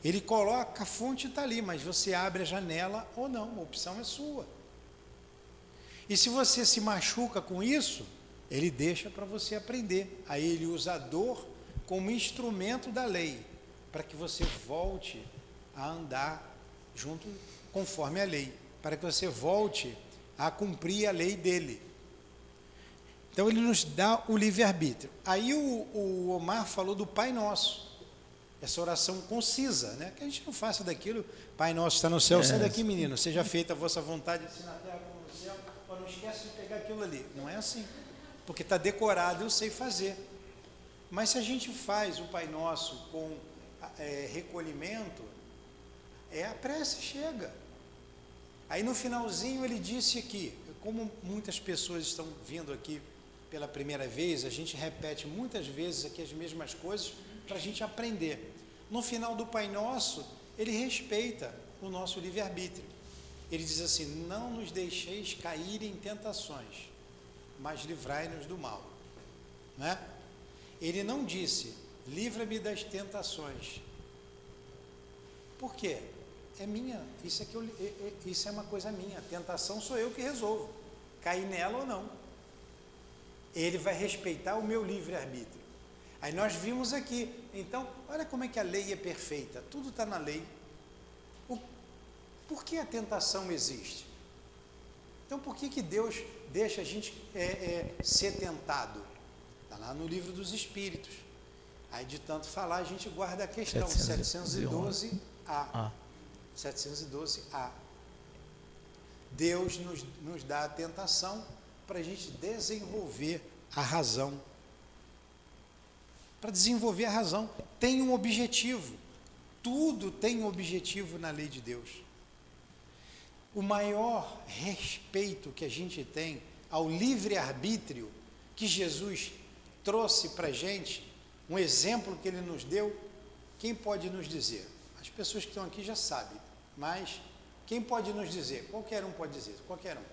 Ele coloca, a fonte está ali, mas você abre a janela ou não, a opção é sua. E se você se machuca com isso, ele deixa para você aprender. Aí ele usa a dor como instrumento da lei, para que você volte a andar junto conforme a lei, para que você volte a cumprir a lei dele. Então ele nos dá o livre-arbítrio. Aí o Omar falou do Pai Nosso, essa oração concisa, né? Que a gente não faça daquilo, Pai Nosso está no céu, sai daqui, menino, seja feita a vossa vontade, assim na terra como no céu, mas não esquece de pegar aquilo ali. Não é assim, porque está decorado, eu sei fazer. Mas se a gente faz o Pai Nosso com recolhimento, a prece chega. Aí no finalzinho ele disse aqui, como muitas pessoas estão vindo aqui pela primeira vez, a gente repete muitas vezes aqui as mesmas coisas para a gente aprender. No final do Pai Nosso, ele respeita o nosso livre-arbítrio. Ele diz assim: não nos deixeis cair em tentações, mas livrai-nos do mal. Né? Ele não disse, livra-me das tentações. Por quê? É minha, isso é uma coisa minha, a tentação sou eu que resolvo, cair nela ou não. Ele vai respeitar o meu livre-arbítrio. Aí nós vimos aqui, então, olha como é que a lei é perfeita, tudo está na lei. Por que a tentação existe? Então, por que Deus deixa a gente ser tentado? Está lá no livro dos Espíritos. Aí, de tanto falar, a gente guarda a questão, 712A. 712A. Deus nos dá a tentação para a gente desenvolver a razão. Para desenvolver a razão, tem um objetivo. Tudo tem um objetivo na lei de Deus. O maior respeito que a gente tem ao livre-arbítrio que Jesus trouxe para a gente, um exemplo que ele nos deu, quem pode nos dizer? As pessoas que estão aqui já sabem, mas quem pode nos dizer? Qualquer um pode dizer, qualquer um.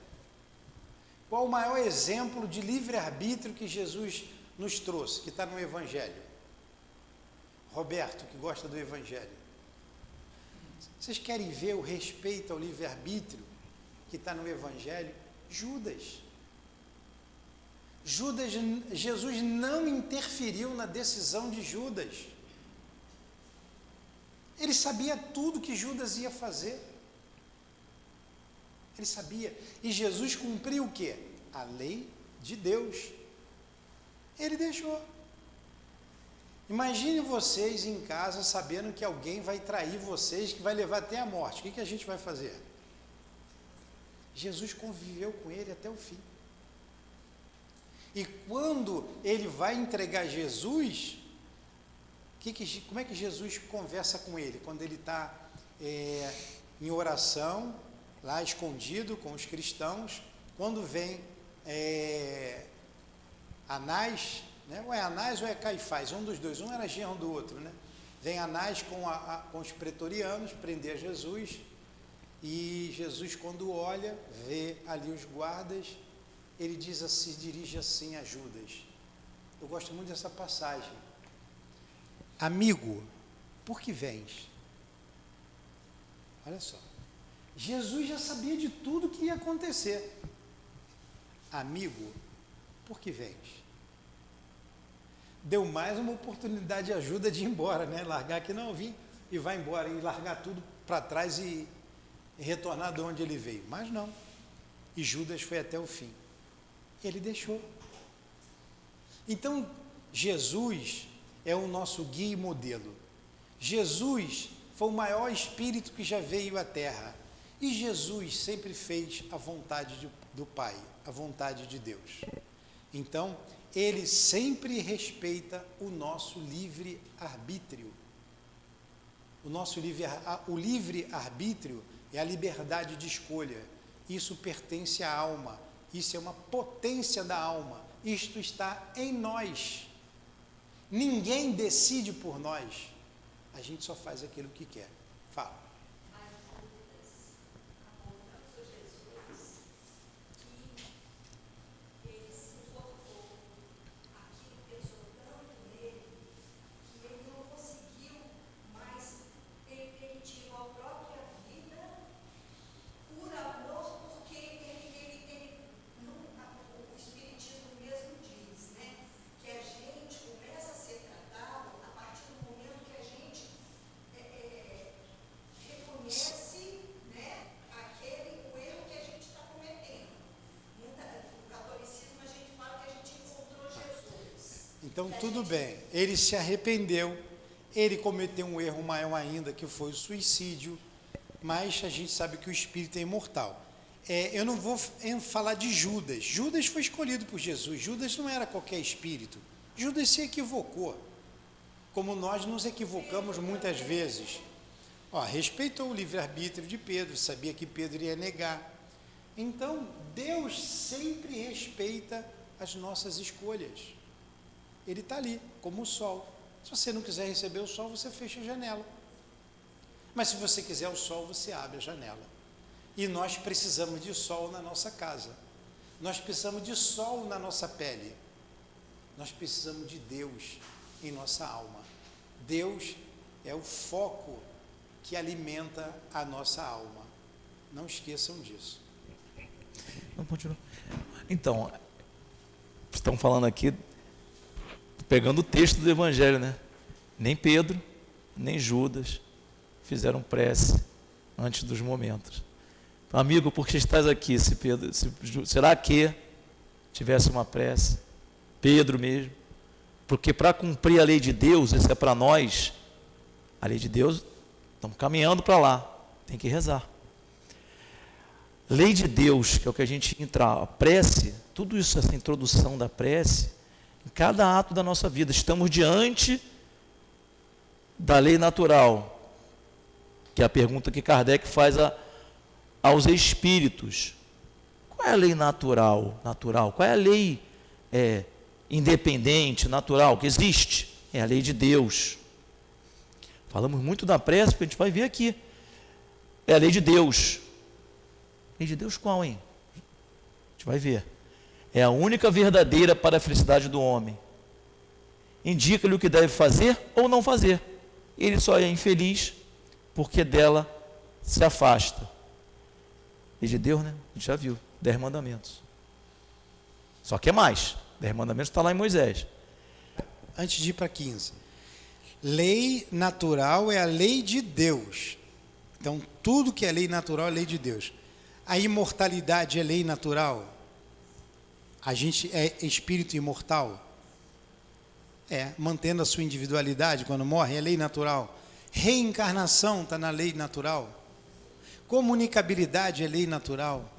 Qual o maior exemplo de livre-arbítrio que Jesus nos trouxe, que está no Evangelho? Roberto, que gosta do Evangelho. Vocês querem ver o respeito ao livre-arbítrio que está no Evangelho? Judas. Jesus não interferiu na decisão de Judas. Ele sabia tudo que Judas ia fazer. Ele sabia. E Jesus cumpriu o quê? A lei de Deus. Ele deixou. Imagine vocês em casa sabendo que alguém vai trair vocês, que vai levar até a morte. O que a gente vai fazer? Jesus conviveu com ele até o fim. E quando ele vai entregar Jesus, como é que Jesus conversa com ele? Quando ele está em oração, lá escondido com os cristãos, quando vem Anás, né? Ou é Anás ou é Caifás, um dos dois, um era genro do outro, né? Vem Anás com os pretorianos prender Jesus, e Jesus, quando olha, vê ali os guardas, ele diz assim, dirige assim a Judas. Eu gosto muito dessa passagem. Amigo, por que vens? Olha só, Jesus já sabia de tudo que ia acontecer. Amigo, por que vens? Deu mais uma oportunidade de ajuda de ir embora, né? Largar aqui, não, vim e vai embora, e largar tudo para trás e retornar de onde ele veio. Mas não. E Judas foi até o fim. Ele deixou. Então, Jesus é o nosso guia e modelo. Jesus foi o maior espírito que já veio à Terra. E Jesus sempre fez a vontade do Pai, a vontade de Deus. Então, ele sempre respeita o nosso livre-arbítrio. O livre-arbítrio é a liberdade de escolha. Isso pertence à alma. Isso é uma potência da alma. Isto está em nós. Ninguém decide por nós. A gente só faz aquilo que quer. Fala. Então, tudo bem, ele se arrependeu, ele cometeu um erro maior ainda, que foi o suicídio, mas a gente sabe que o espírito é imortal. Eu não vou falar de Judas. Judas foi escolhido por Jesus. Judas não era qualquer espírito. Judas se equivocou, como nós nos equivocamos muitas vezes. Respeitou o livre-arbítrio de Pedro, sabia que Pedro ia negar. Então, Deus sempre respeita as nossas escolhas. Ele está ali, como o sol. Se você não quiser receber o sol, você fecha a janela. Mas se você quiser o sol, você abre a janela. E nós precisamos de sol na nossa casa. Nós precisamos de sol na nossa pele. Nós precisamos de Deus em nossa alma. Deus é o foco que alimenta a nossa alma. Não esqueçam disso. Não, continua. Então, estão falando aqui, pegando o texto do Evangelho, né? Nem Pedro, nem Judas fizeram prece antes dos momentos. Amigo, por que estás aqui? Será que tivesse uma prece? Pedro mesmo. Porque para cumprir a lei de Deus, isso é para nós, a lei de Deus, estamos caminhando para lá, tem que rezar. Lei de Deus, que é o que a gente entra, a prece, tudo isso, essa introdução da prece, em cada ato da nossa vida, estamos diante da lei natural, que é a pergunta que Kardec faz aos espíritos. Qual é a lei natural? Qual é a lei independente, natural, que existe? É a lei de Deus. Falamos muito da prece, porque a gente vai ver aqui. É a lei de Deus. Lei de Deus qual, hein? A gente vai ver. É a única verdadeira para a felicidade do homem. Indica-lhe o que deve fazer ou não fazer. Ele só é infeliz porque dela se afasta. Lei de Deus, né? A gente já viu. 10 mandamentos. Só que é mais. 10 mandamentos está lá em Moisés. Antes de ir para 15. Lei natural é a lei de Deus. Então, tudo que é lei natural é lei de Deus. A imortalidade é lei natural? A gente é espírito imortal? Mantendo a sua individualidade quando morre, é lei natural. Reencarnação está na lei natural. Comunicabilidade é lei natural.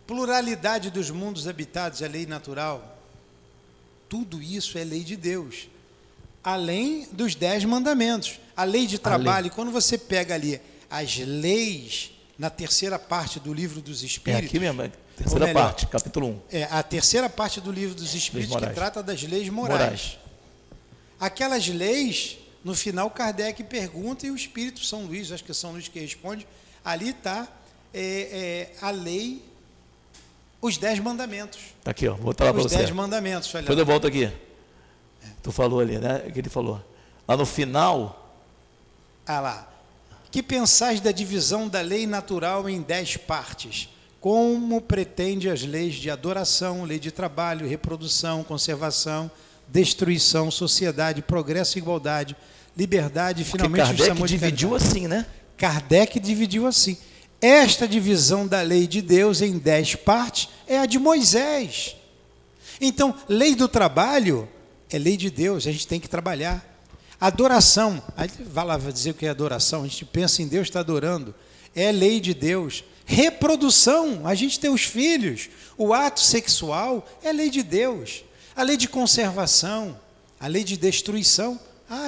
Pluralidade dos mundos habitados é lei natural. Tudo isso é lei de Deus. Além dos 10 mandamentos. A lei de trabalho, quando você pega ali as leis, na terceira parte do livro dos Espíritos... É aqui mesmo, é a terceira parte, capítulo 1. É a terceira parte do livro dos Espíritos que trata das leis morais. Aquelas leis, no final Kardec pergunta e o Espírito São Luís, acho que é São Luís que responde, ali está a lei, os 10 mandamentos. Está aqui, ó, vou botar lá para você. Os 10 mandamentos. Olha, depois eu volto aqui. Tu falou ali, né? O que ele falou. Lá no final... lá. Que pensais da divisão da lei natural em 10 partes? Como pretende as leis de adoração, lei de trabalho, reprodução, conservação, destruição, sociedade, progresso e igualdade, liberdade e finalmente... Porque Kardec dividiu assim, né? Kardec dividiu assim. Esta divisão da lei de Deus em 10 partes é a de Moisés. Então, lei do trabalho é lei de Deus, a gente tem que trabalhar. Adoração, aí vai lá dizer o que é adoração, a gente pensa em Deus, está adorando, é lei de Deus. Reprodução, a gente tem os filhos, o ato sexual é lei de Deus. A lei de conservação, a lei de destruição,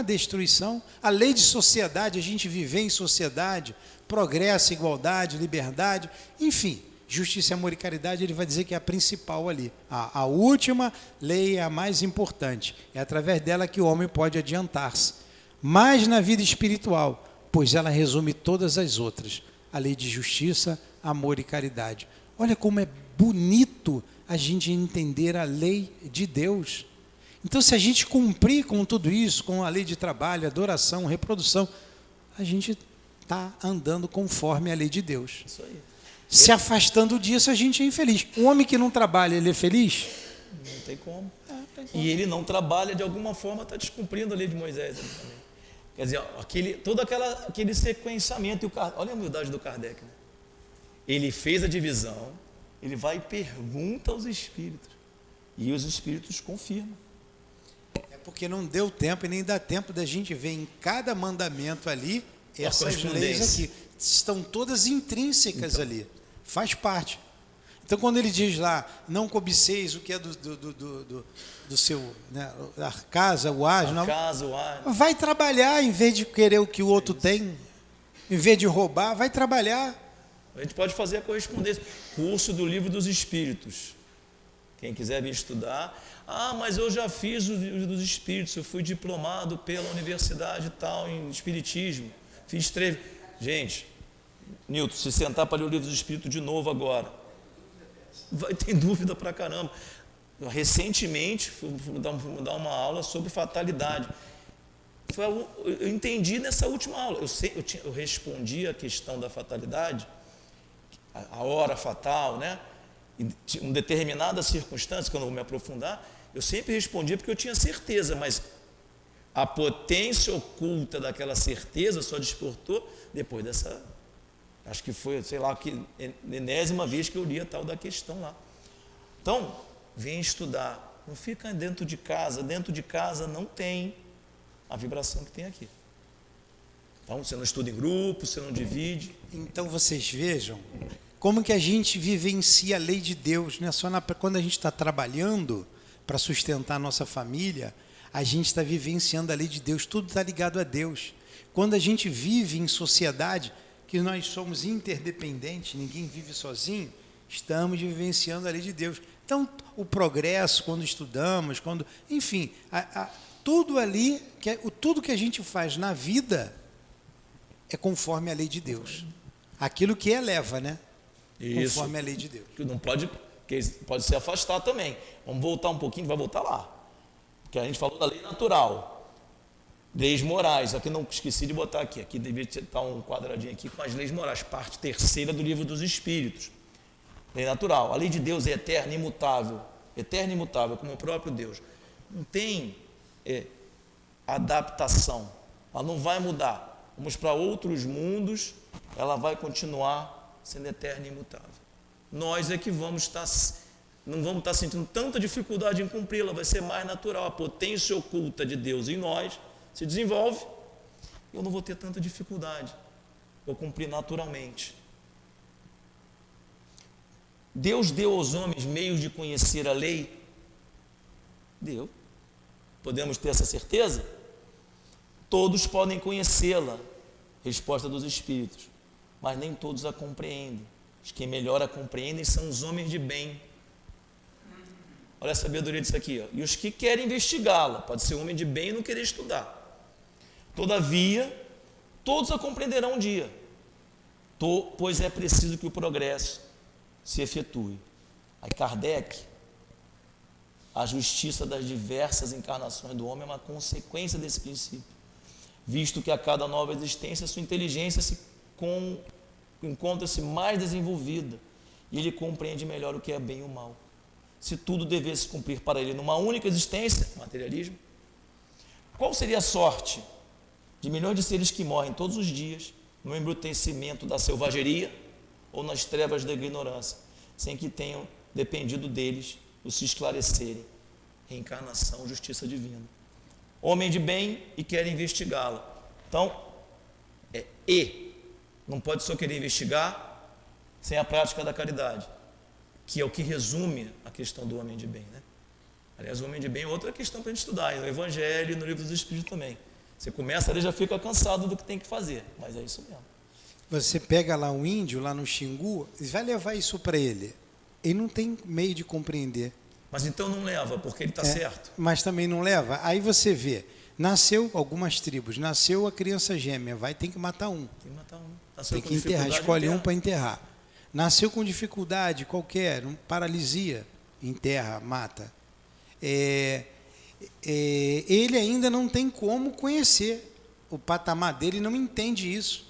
destruição. A lei de sociedade, a gente viver em sociedade, progresso, igualdade, liberdade, enfim, justiça, amor e caridade, ele vai dizer que é a principal ali. A última lei é a mais importante. É através dela que o homem pode adiantar-se. Mas na vida espiritual, pois ela resume todas as outras. A lei de justiça, amor e caridade. Olha como é bonito a gente entender a lei de Deus. Então, se a gente cumprir com tudo isso, com a lei de trabalho, adoração, reprodução, a gente está andando conforme a lei de Deus. Isso aí. Se afastando disso, a gente é infeliz. O homem que não trabalha, ele é feliz? Não tem como. E ele não trabalha, de alguma forma, está descumprindo a lei de Moisés ali também. Quer dizer, todo aquele sequenciamento. Olha a humildade do Kardec. Né? Ele fez a divisão, ele vai e pergunta aos espíritos. E os espíritos confirmam. É porque não deu tempo e nem dá tempo da gente ver em cada mandamento ali, essas leis aqui. Estão todas intrínsecas ali. Faz parte. Então, quando ele diz lá, não cobiceis o que é do seu, né, a casa, o asno, vai trabalhar em vez de querer o que o outro tem, em vez de roubar, vai trabalhar. A gente pode fazer a correspondência. Curso do Livro dos Espíritos. Quem quiser vir estudar. Mas eu já fiz o Livro dos Espíritos, eu fui diplomado pela universidade e tal, em Espiritismo. Fiz 3... Gente, Nilton, se sentar para ler o Livro dos Espíritos de novo agora, vai ter dúvida pra caramba. Recentemente, fui dar uma aula sobre fatalidade. Eu entendi nessa última aula. Eu respondi a questão da fatalidade, a hora fatal, né? Em determinada circunstância, que eu não vou me aprofundar, eu sempre respondia porque eu tinha certeza, mas a potência oculta daquela certeza só despertou depois dessa, acho que foi, sei lá, que enésima vez que eu li a tal da questão lá. Então, vem estudar, não fica dentro de casa não tem a vibração que tem aqui. Então, você não estuda em grupo, você não divide. Então, vocês vejam como que a gente vivencia a lei de Deus, né? Quando a gente está trabalhando para sustentar a nossa família, a gente está vivenciando a lei de Deus, tudo está ligado a Deus. Quando a gente vive em sociedade, que nós somos interdependentes, ninguém vive sozinho, estamos vivenciando a lei de Deus. Então, o progresso, quando estudamos, enfim, tudo ali, tudo que a gente faz na vida é conforme a lei de Deus. Aquilo que eleva, né? Isso. Conforme a lei de Deus. Que não pode, que pode se afastar também. Vamos voltar um pouquinho, vai voltar lá. Porque a gente falou da lei natural, leis morais. Aqui não esqueci de botar aqui. Aqui devia estar um quadradinho aqui com as leis morais, parte 3ª do livro dos Espíritos. Lei natural. A lei de Deus é eterna e imutável, como o próprio Deus. Não tem adaptação. Ela não vai mudar. Vamos para outros mundos, ela vai continuar sendo eterna e imutável. Nós é que não vamos estar sentindo tanta dificuldade em cumpri-la, vai ser mais natural. A potência oculta de Deus em nós se desenvolve, eu não vou ter tanta dificuldade, vou cumprir naturalmente. Deus deu aos homens meios de conhecer a lei? Deu. Podemos ter essa certeza? Todos podem conhecê-la, resposta dos Espíritos, mas nem todos a compreendem. Os que melhor a compreendem são os homens de bem. Olha a sabedoria disso aqui, ó. E os que querem investigá-la, pode ser homem de bem e não querer estudar. Todavia, todos a compreenderão um dia, pois é preciso que o progresso se efetue. Aí Kardec, a justiça das diversas encarnações do homem é uma consequência desse princípio, visto que a cada nova existência sua inteligência encontra-se mais desenvolvida e ele compreende melhor o que é bem e o mal. Se tudo devesse cumprir para ele numa única existência, materialismo, qual seria a sorte de milhões de seres que morrem todos os dias no embrutecimento da selvageria ou nas trevas da ignorância, sem que tenham dependido deles o se esclarecerem? Reencarnação, justiça divina. Homem de bem e quer investigá-la. Então, não pode só querer investigar sem a prática da caridade, que é o que resume a questão do homem de bem, né? Aliás, o homem de bem é outra questão para a gente estudar, no Evangelho e no Livro dos Espíritos também. Você começa ali, já fica cansado do que tem que fazer, mas é isso mesmo. Você pega lá um índio, lá no Xingu, e vai levar isso para ele. Ele não tem meio de compreender. Mas então não leva, porque ele está certo. Mas também não leva. Aí você vê, nasceu algumas tribos, nasceu a criança gêmea, tem que matar um. Tem que matar um. Tem que enterrar, escolhe um para enterrar. Nasceu com dificuldade qualquer, paralisia, enterra, mata. Ele ainda não tem como conhecer o patamar dele, ele não entende isso.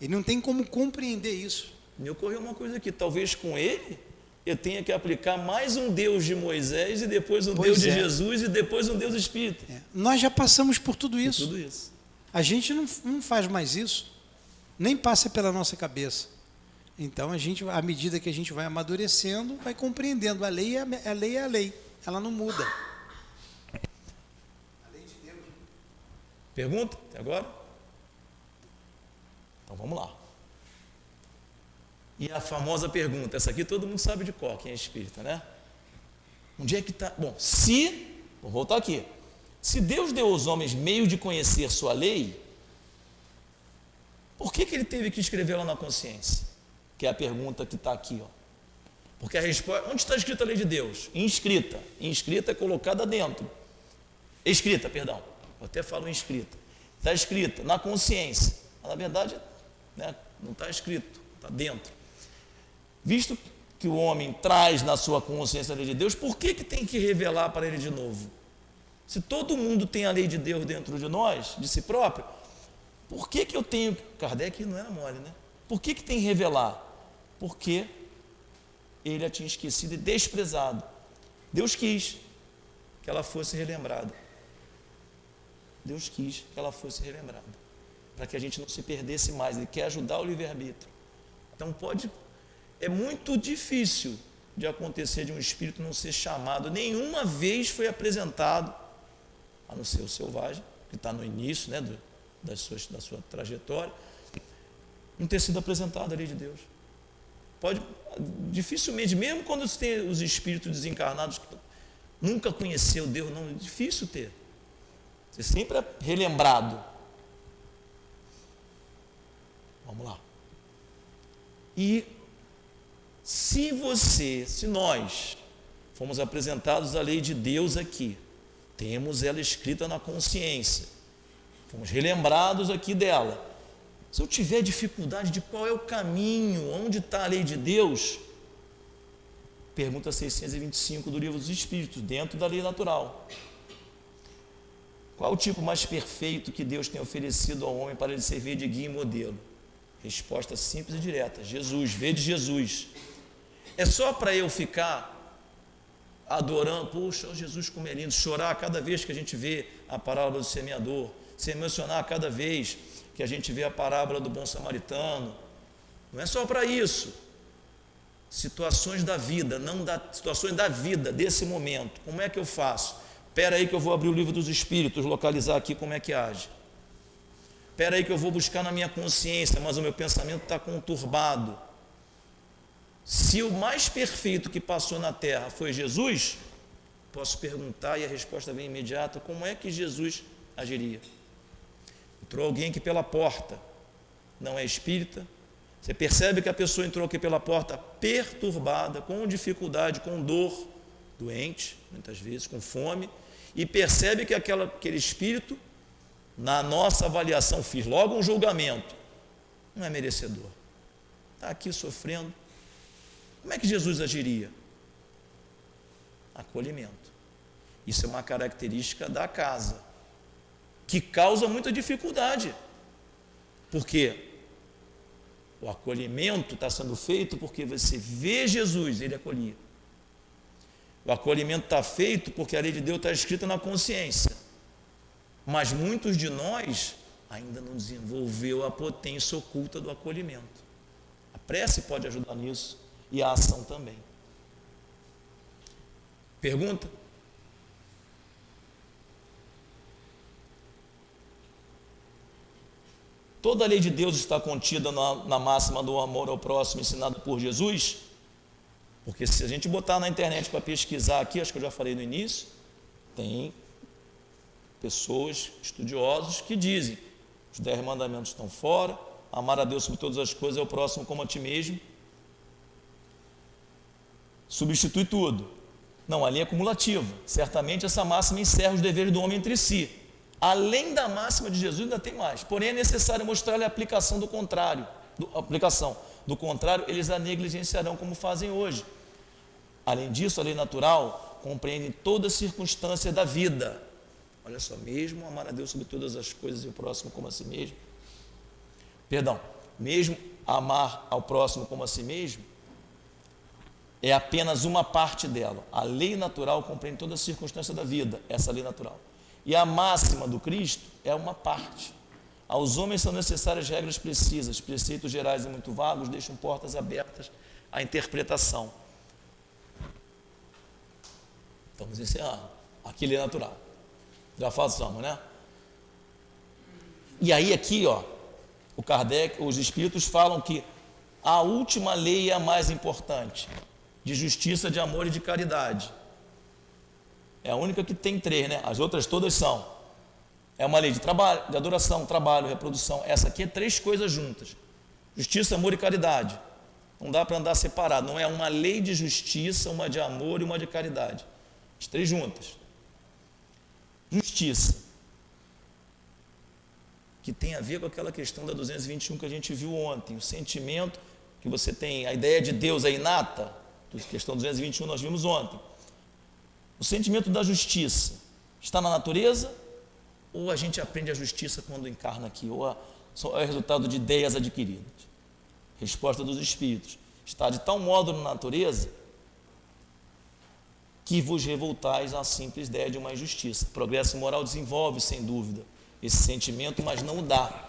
Ele não tem como compreender isso. Me ocorreu uma coisa aqui, talvez com ele eu tenha que aplicar mais um Deus de Moisés e depois um Deus de Jesus e depois um Deus espírita. Nós já passamos por tudo isso. Tudo isso. A gente não faz mais isso, nem passa pela nossa cabeça. Então, à medida que a gente vai amadurecendo, vai compreendendo. A lei é a lei, ela não muda. A lei de Deus. Pergunta até agora? Então vamos lá. E a famosa pergunta, essa aqui todo mundo sabe de cor, quem é espírita, né? Onde é que está? Bom, vou voltar aqui. Se Deus deu aos homens meio de conhecer sua lei, por que ele teve que escrevê-la na consciência? Que é a pergunta que está aqui, ó. Porque a resposta, onde está escrita a lei de Deus? Inscrita. Inscrita é colocada dentro. Escrita, perdão. Eu até falo inscrita. Está escrita na consciência. Mas, na verdade, né, não está escrito, está dentro. Visto que o homem traz na sua consciência a lei de Deus, por que tem que revelar para ele de novo? Se todo mundo tem a lei de Deus dentro de nós, de si próprio, por que eu tenho... Kardec não era mole, né? Por que tem que revelar? Porque ele a tinha esquecido e desprezado. Deus quis que ela fosse relembrada. Deus quis que ela fosse relembrada, para que a gente não se perdesse mais. Ele quer ajudar o livre-arbítrio. Então é muito difícil de acontecer de um espírito não ser chamado. Nenhuma vez foi apresentado, a não ser o selvagem, que está no início, né, da sua trajetória, não ter sido apresentado a lei de Deus. dificilmente, mesmo quando você tem os espíritos desencarnados que nunca conheceu Deus, não, é difícil ter. Você sempre é relembrado. Vamos lá. E se nós fomos apresentados a lei de Deus aqui, temos ela escrita na consciência, fomos relembrados aqui dela. Se eu tiver dificuldade de qual é o caminho, onde está a lei de Deus, pergunta 625 do Livro dos Espíritos, dentro da lei natural. Qual o tipo mais perfeito que Deus tem oferecido ao homem para ele servir de guia e modelo? Resposta simples e direta: Jesus, vede Jesus. É só para eu ficar adorando, poxa, Jesus como é lindo, chorar cada vez que a gente vê a parábola do semeador, se emocionar cada vez que a gente vê a parábola do bom samaritano? Não é só para isso. Situações da vida, situações da vida, desse momento, como é que eu faço? Espera aí que eu vou abrir o Livro dos Espíritos, localizar aqui como é que age. Espera aí que eu vou buscar na minha consciência, mas o meu pensamento está conturbado. Se o mais perfeito que passou na Terra foi Jesus, posso perguntar e a resposta vem imediata: como é que Jesus agiria? Entrou alguém aqui pela porta, não é espírita, você percebe que a pessoa entrou aqui pela porta perturbada, com dificuldade, com dor, doente, muitas vezes, com fome, e percebe que aquele espírito, na nossa avaliação, fiz logo um julgamento, não é merecedor, está aqui sofrendo. Como é que Jesus agiria? Acolhimento. Isso é uma característica da casa, que causa muita dificuldade, porque o acolhimento está sendo feito porque você vê Jesus, ele acolhia. O acolhimento está feito porque a lei de Deus está escrita na consciência, mas muitos de nós ainda não desenvolveu a potência oculta do acolhimento. A prece pode ajudar nisso e a ação também. Pergunta? Toda a lei de Deus está contida na máxima do amor ao próximo ensinado por Jesus? Porque se a gente botar na internet para pesquisar aqui, acho que eu já falei no início, tem pessoas, estudiosos, que dizem: os 10 mandamentos estão fora, amar a Deus sobre todas as coisas, é o próximo como a ti mesmo. Substitui tudo. Não, a lei é cumulativa. Certamente essa máxima encerra os deveres do homem entre si. Além da máxima de Jesus, ainda tem mais. Porém, é necessário mostrar-lhe a aplicação do contrário. Do contrário, eles a negligenciarão como fazem hoje. Além disso, a lei natural compreende toda circunstância da vida. Olha só, mesmo amar a Deus sobre todas as coisas e o próximo como a si mesmo. Mesmo amar ao próximo como a si mesmo, é apenas uma parte dela. A lei natural compreende toda a circunstância da vida, essa lei natural. E a máxima do Cristo é uma parte. Aos homens são necessárias regras precisas, preceitos gerais e muito vagos deixam portas abertas à interpretação. Estamos encerrando. Aquilo é natural. Já passamos, né? E aí aqui, o Kardec, os espíritos falam que a última lei é a mais importante, de justiça, de amor e de caridade. É a única que tem 3, né? As outras todas são. É uma lei de trabalho, de adoração, trabalho, reprodução. Essa aqui é 3 coisas juntas: justiça, amor e caridade. Não dá para andar separado. Não é uma lei de justiça, uma de amor e uma de caridade. As 3 juntas. Justiça, que tem a ver com aquela questão da 221 que a gente viu ontem. O sentimento que você tem, a ideia de Deus é inata. Questão 221 nós vimos ontem. O sentimento da justiça está na natureza, ou a gente aprende a justiça quando encarna aqui, ou é resultado de ideias adquiridas? Resposta dos espíritos: está de tal modo na natureza que vos revoltais à simples ideia de uma injustiça. O progresso moral desenvolve, sem dúvida, esse sentimento, mas não o dá.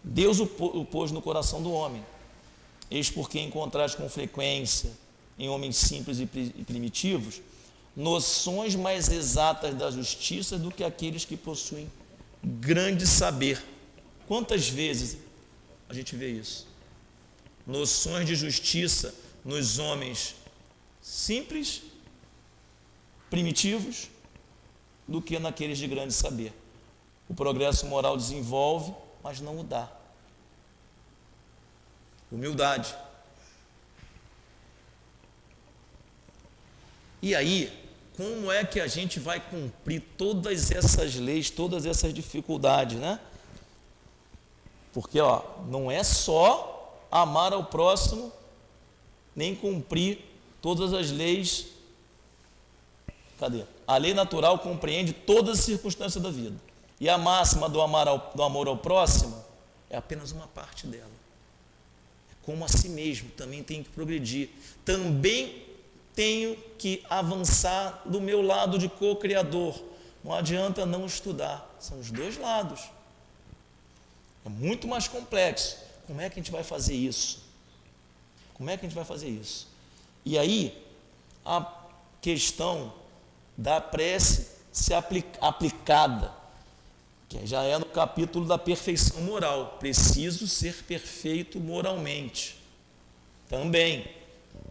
Deus o pôs no coração do homem. Eis porque encontraste com frequência em homens simples e primitivos noções mais exatas da justiça do que aqueles que possuem grande saber. Quantas vezes a gente vê isso? noções de justiça nos homens simples, primitivos, do que naqueles de grande saber. O progresso moral desenvolve, mas não o dá. Humildade. E aí, como é que a gente vai cumprir todas essas leis, todas essas dificuldades, né? Porque, não é só amar ao próximo, nem cumprir todas as leis. Cadê? A lei natural compreende todas as circunstâncias da vida. E a máxima do amor ao próximo é apenas uma parte dela. É como a si mesmo, também tenho que progredir. Também tenho que avançar do meu lado de co-criador. Não adianta não estudar. São os dois lados. É muito mais complexo. Como é que a gente vai fazer isso? Como é que a gente vai fazer isso? E aí, a questão da prece ser aplicada, que já é no capítulo da perfeição moral. Preciso ser perfeito moralmente. Também,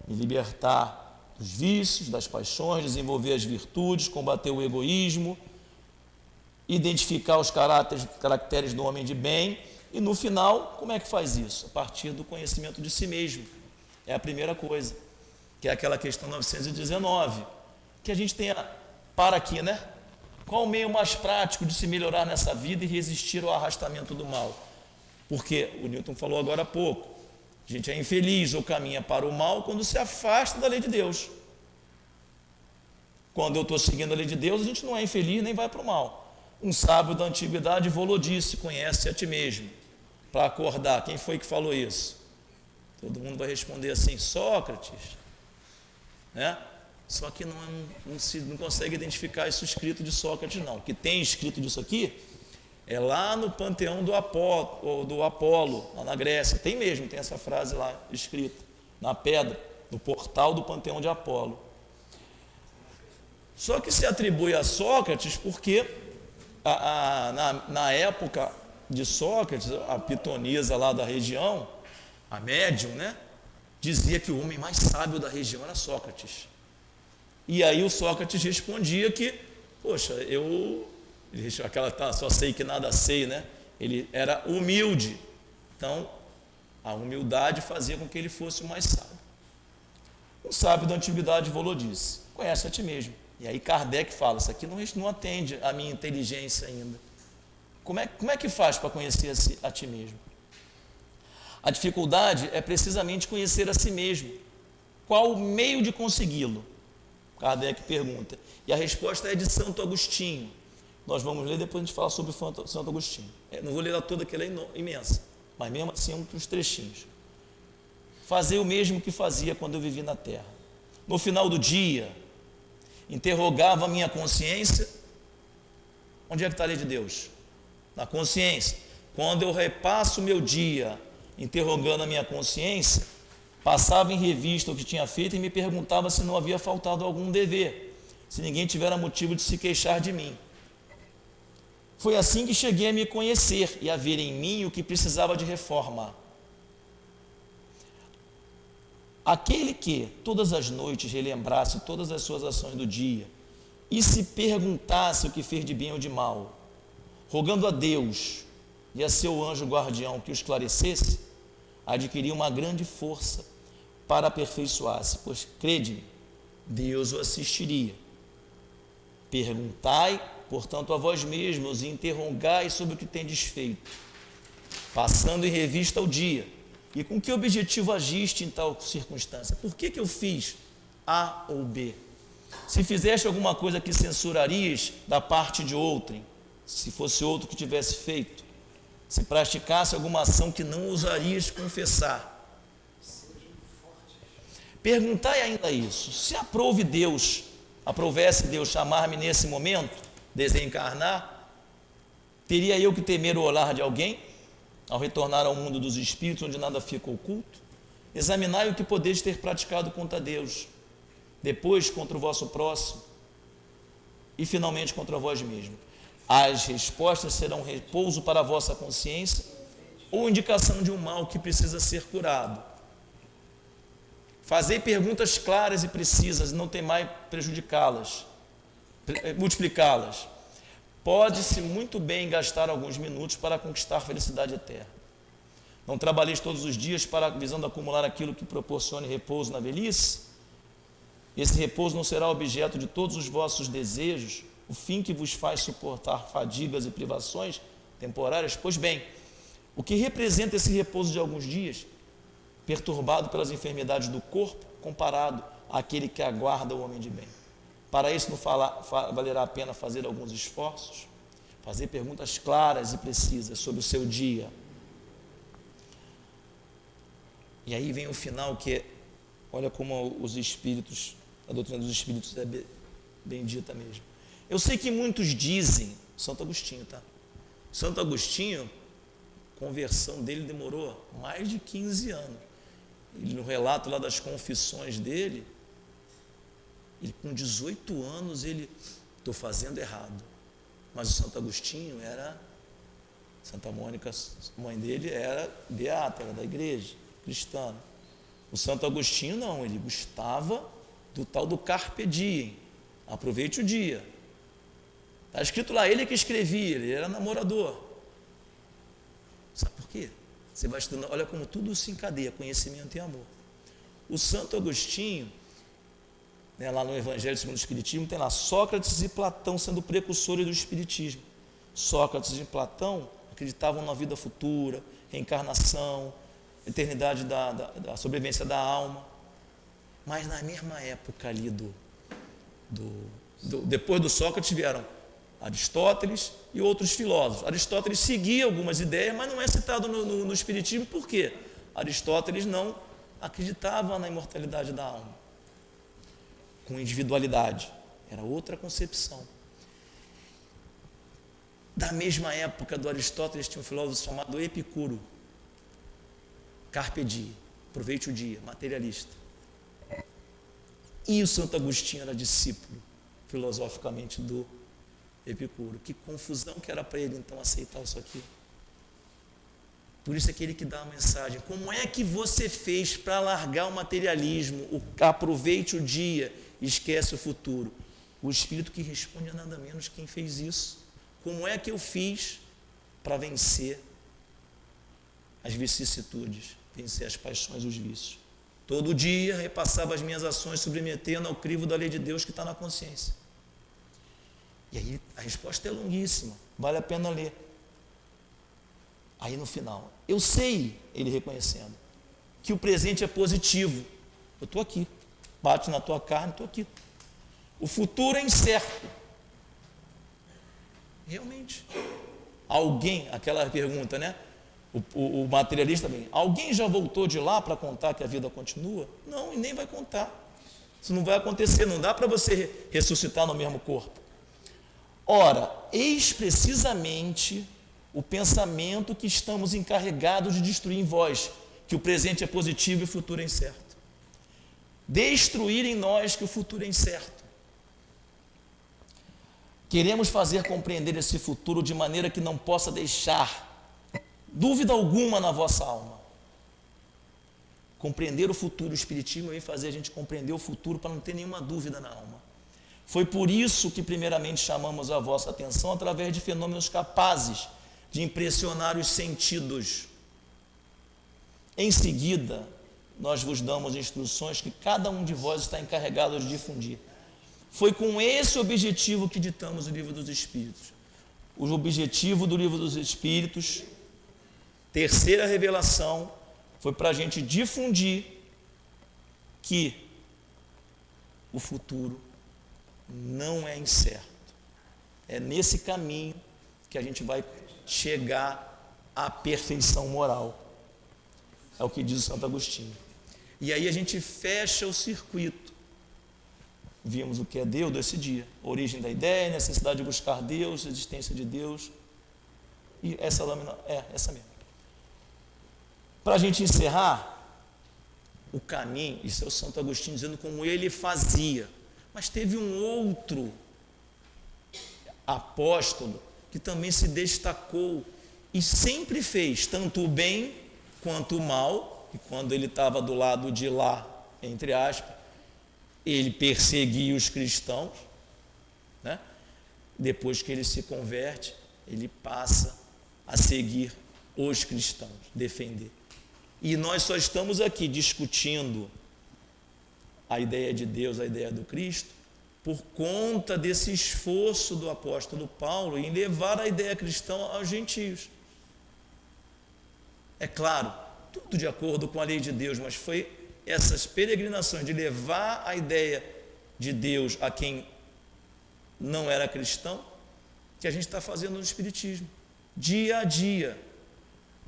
me libertar dos vícios, das paixões, desenvolver as virtudes, combater o egoísmo, identificar os caracteres do homem de bem. E no final, como é que faz isso? A partir do conhecimento de si mesmo. É a primeira coisa, que é aquela questão 919, que a gente tenha para aqui, né? Qual o meio mais prático de se melhorar nessa vida e resistir ao arrastamento do mal? Porque o Newton falou agora há pouco, a gente é infeliz ou caminha para o mal quando se afasta da lei de Deus. Quando eu estou seguindo a lei de Deus, a gente não é infeliz nem vai para o mal. Um sábio da antiguidade falou disso: conhece a ti mesmo. Para acordar, quem foi que falou isso? Todo mundo vai responder assim: Sócrates, né? Só que não consegue identificar isso escrito de Sócrates, não. O que tem escrito disso aqui é lá no panteão do Apolo, lá na Grécia. Tem mesmo, tem essa frase lá escrita, na pedra, no portal do panteão de Apolo. Só que se atribui a Sócrates porque na época de Sócrates, a pitonisa lá da região, a médium, né, dizia que o homem mais sábio da região era Sócrates. E aí o Sócrates respondia que, poxa, só sei que nada sei, né? Ele era humilde. Então, a humildade fazia com que ele fosse o mais sábio. Um sábio da antiguidade falou disso: conhece a ti mesmo. E aí Kardec fala: isso aqui não atende à minha inteligência ainda. Como é que faz para conhecer a ti mesmo? A dificuldade é precisamente conhecer a si mesmo. Qual o meio de consegui-lo? Kardec pergunta. E a resposta é de Santo Agostinho. Nós vamos ler, depois a gente fala sobre Santo Agostinho. Não vou ler ela toda, que ela é imensa, mas mesmo assim uns trechinhos. Fazer o mesmo que fazia quando eu vivi na terra. No final do dia, interrogava a minha consciência. Onde é que está a lei de Deus? Na consciência. Quando eu repasso o meu dia interrogando a minha consciência, passava em revista o que tinha feito e me perguntava se não havia faltado algum dever, se ninguém tivera motivo de se queixar de mim. Foi assim que cheguei a me conhecer e a ver em mim o que precisava de reforma. Aquele que todas as noites relembrasse todas as suas ações do dia e se perguntasse o que fez de bem ou de mal, rogando a Deus e a seu anjo guardião que o esclarecesse, adquiria uma grande força para aperfeiçoar-se, pois, crede-me, Deus o assistiria. Perguntai, portanto, a vós mesmos e interrogai sobre o que tendes feito, passando em revista o dia, e com que objetivo agiste em tal circunstância. Por que eu fiz A ou B? Se fizeste alguma coisa que censurarias da parte de outrem, se fosse outro que tivesse feito, se praticasse alguma ação que não ousarias confessar. Perguntai ainda isso: se aprovesse Deus chamar-me nesse momento, desencarnar, teria eu que temer o olhar de alguém, ao retornar ao mundo dos espíritos, onde nada fica oculto? Examinai o que podeis ter praticado contra Deus, depois contra o vosso próximo, e finalmente contra vós mesmo. As respostas serão repouso para a vossa consciência ou indicação de um mal que precisa ser curado. Fazei perguntas claras e precisas, e não temai prejudicá-las, multiplicá-las. Pode-se muito bem gastar alguns minutos para conquistar a felicidade eterna. Não trabalheis todos os dias visando acumular aquilo que proporcione repouso na velhice? Esse repouso não será objeto de todos os vossos desejos, o fim que vos faz suportar fadigas e privações temporárias? Pois bem, o que representa esse repouso de alguns dias, perturbado pelas enfermidades do corpo, comparado àquele que aguarda o homem de bem? Para isso não valerá a pena fazer alguns esforços? Fazer perguntas claras e precisas sobre o seu dia. E aí vem o final, que é, olha como os espíritos, a doutrina dos espíritos é bendita mesmo. Eu sei que muitos dizem, Santo Agostinho, tá? Santo Agostinho, a conversão dele demorou mais de 15 anos. Ele, no relato lá das confissões dele, ele com 18 anos, estou fazendo errado. Mas o Santo Agostinho Santa Mônica, mãe dele, era beata, era da igreja cristã. O Santo Agostinho não, ele gostava do tal do carpe diem, aproveite o dia. Está escrito lá, ele que escrevia, ele era namorador. Sabe por quê? Você vai estudando, olha como tudo se encadeia, conhecimento e amor. O Santo Agostinho, lá no Evangelho segundo o Espiritismo, tem lá Sócrates e Platão sendo precursores do Espiritismo. Sócrates e Platão acreditavam na vida futura, reencarnação, eternidade da sobrevivência da alma. Mas na mesma época ali depois do Sócrates vieram Aristóteles e outros filósofos. Aristóteles seguia algumas ideias, mas não é citado no Espiritismo. Por quê? Aristóteles não acreditava na imortalidade da alma, com individualidade. Era outra concepção. Da mesma época do Aristóteles tinha um filósofo chamado Epicuro. Carpe diem, aproveite o dia, materialista. E o Santo Agostinho era discípulo, filosoficamente, do Epicuro. Que confusão que era para ele, então, aceitar isso aqui. Por isso é aquele que dá a mensagem. Como é que você fez para largar o materialismo, aproveite o dia, esquece o futuro? O Espírito que responde é nada menos quem fez isso. Como é que eu fiz para vencer as vicissitudes, vencer as paixões e os vícios? Todo dia repassava as minhas ações, submetendo ao crivo da lei de Deus que está na consciência. E aí a resposta é longuíssima, vale a pena ler. Aí no final, eu sei, ele reconhecendo, que o presente é positivo. Eu estou aqui, bate na tua carne, estou aqui. O futuro é incerto. Realmente. Alguém, aquela pergunta, né? O materialista vem, alguém já voltou de lá para contar que a vida continua? Não, e nem vai contar. Isso não vai acontecer, não dá para você ressuscitar no mesmo corpo. Ora, eis precisamente o pensamento que estamos encarregados de destruir em vós, que o presente é positivo e o futuro é incerto. Destruir em nós que o futuro é incerto. Queremos fazer compreender esse futuro de maneira que não possa deixar dúvida alguma na vossa alma. Compreender o futuro, o Espiritismo vem fazer a gente compreender o futuro para não ter nenhuma dúvida na alma. Foi por isso que primeiramente chamamos a vossa atenção através de fenômenos capazes de impressionar os sentidos. Em seguida, nós vos damos instruções que cada um de vós está encarregado de difundir. Foi com esse objetivo que ditamos o Livro dos Espíritos. O objetivo do Livro dos Espíritos, terceira revelação, foi para a gente difundir que o futuro não é incerto. É nesse caminho que a gente vai chegar à perfeição moral. É o que diz o Santo Agostinho. E aí a gente fecha o circuito. Vimos o que é Deus desse dia, a origem da ideia, a necessidade de buscar Deus, a existência de Deus. E essa lâmina é essa mesmo. Para a gente encerrar, o caminho, isso é o Santo Agostinho dizendo como ele fazia. Mas teve um outro apóstolo que também se destacou e sempre fez tanto o bem quanto o mal, e quando ele estava do lado de lá, entre aspas, ele perseguia os cristãos, né? Depois que ele se converte, ele passa a seguir os cristãos, defender. E nós só estamos aqui discutindo a ideia de Deus, a ideia do Cristo, por conta desse esforço do apóstolo Paulo em levar a ideia cristã aos gentios. É claro, tudo de acordo com a lei de Deus, mas foi essas peregrinações de levar a ideia de Deus a quem não era cristão, que a gente está fazendo no Espiritismo, dia a dia.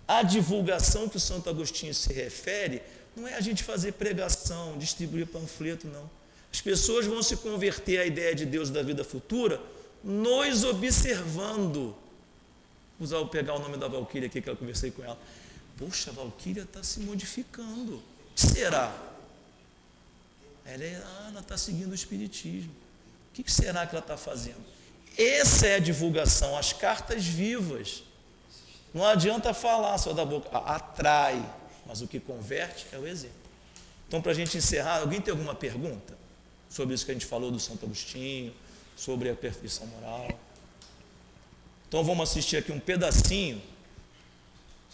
A divulgação que o Santo Agostinho se refere não é a gente fazer pregação, distribuir panfleto, não. As pessoas vão se converter à ideia de Deus da vida futura nos observando. Vou pegar o nome da Valquíria aqui, que eu conversei com ela. Poxa, a Valquíria está se modificando. O que será? Ela está seguindo o Espiritismo. O que será que ela está fazendo? Essa é a divulgação, as cartas vivas. Não adianta falar só da boca, atrai, mas o que converte é o exemplo. Então, para a gente encerrar, alguém tem alguma pergunta sobre isso que a gente falou do Santo Agostinho, sobre a perfeição moral? Então, vamos assistir aqui um pedacinho.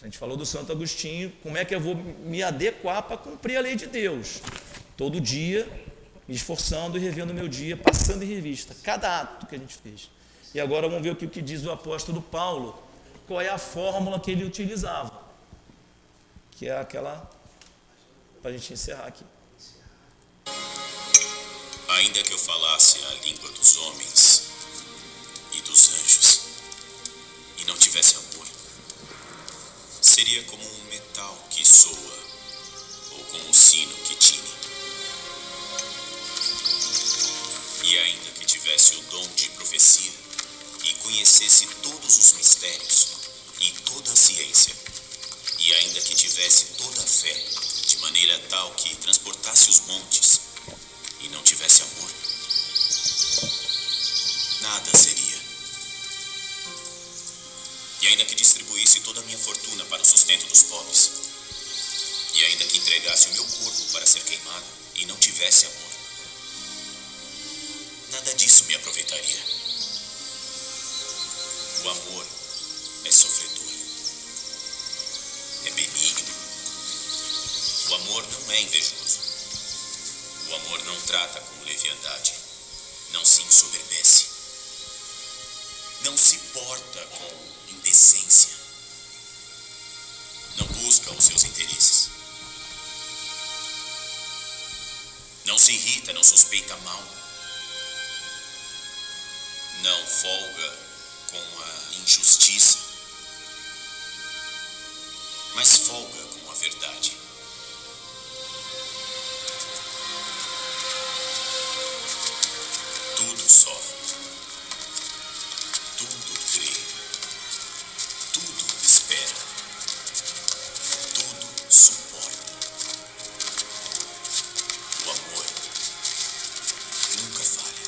A gente falou do Santo Agostinho, como é que eu vou me adequar para cumprir a lei de Deus? Todo dia, me esforçando e revendo o meu dia, passando em revista, cada ato que a gente fez. E agora vamos ver o que diz o apóstolo Paulo, qual é a fórmula que ele utilizava, que é aquela, para a gente encerrar aqui. Ainda que eu falasse a língua dos homens e dos anjos, e não tivesse amor, seria como um metal que soa, ou como um sino que tine. E ainda que tivesse o dom de profecia, e conhecesse todos os mistérios, e toda a ciência, e ainda que tivesse toda a fé, de maneira tal que transportasse os montes, e não tivesse amor, nada seria. E ainda que distribuísse toda a minha fortuna para o sustento dos pobres, e ainda que entregasse o meu corpo para ser queimado, e não tivesse amor, nada disso me aproveitaria. O amor é sofredor, é benigno. O amor não é invejoso. O amor não trata com leviandade, não se ensoberbece, não se porta com indecência, não busca os seus interesses, não se irrita, não suspeita mal, não folga com a injustiça, mas folga com a verdade. Tudo sofre, tudo crê, tudo espera, tudo suporta. O amor nunca falha.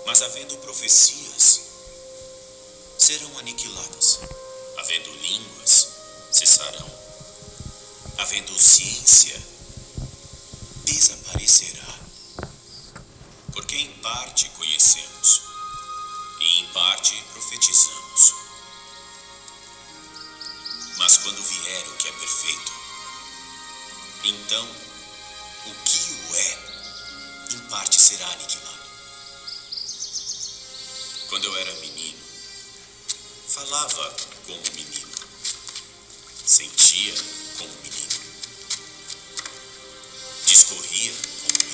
Mas havendo profecias, serão aniquiladas. Havendo línguas, cessarão. Havendo ciência, desaparecerá. Porque em parte conhecemos, e em parte profetizamos. Mas quando vier o que é perfeito, então o que o é, em parte será aniquilado. Quando eu era menino, falava como menino, sentia como menino, discorria como menino.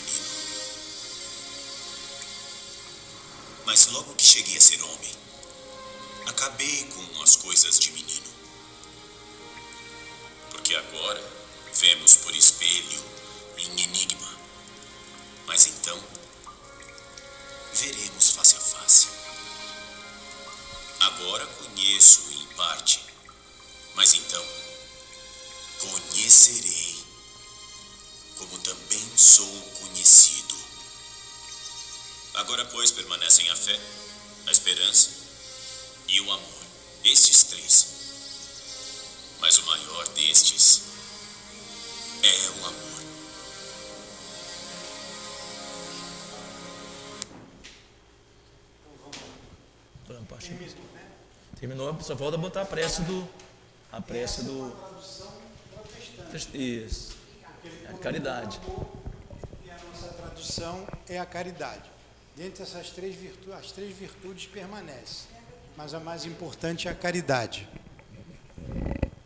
Mas logo que cheguei a ser homem, acabei com as coisas de menino. Porque agora vemos por espelho em enigma, mas então veremos face a face. Agora conheço em parte, mas então conhecerei, como também sou conhecido. Agora, pois, permanecem a fé, a esperança e o amor, estes três. Mas o maior destes é o amor. Terminou, só falta botar a prece do. Isso. A caridade. E a nossa tradução é a caridade. Dentre essas três virtudes, as três virtudes permanecem, mas a mais importante é a caridade.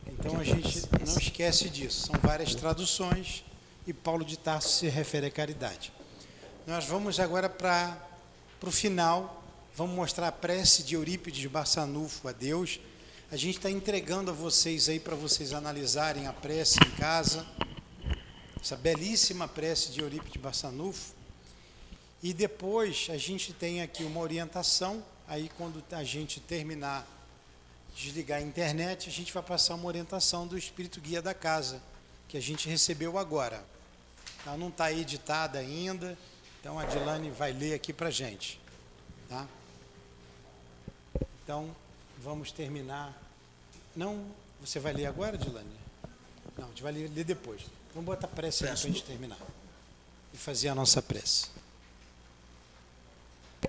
Então a gente não esquece disso. São várias traduções e Paulo de Tarso se refere à caridade. Nós vamos agora para o final. Vamos mostrar a prece de Eurípides Barçanufo a Deus. A gente está entregando a vocês aí para vocês analisarem a prece em casa. Essa belíssima prece de Eurípides Barçanufo. E depois a gente tem aqui uma orientação. Aí quando a gente terminar, desligar a internet, a gente vai passar uma orientação do Espírito Guia da Casa, que a gente recebeu agora. Ela não está editada ainda, então a Dilane vai ler aqui para a gente. Tá? Então, vamos terminar. Não, você vai ler agora, Dilane? Não, a gente vai ler depois. Vamos botar a prece aí para a gente terminar. E fazer a nossa prece.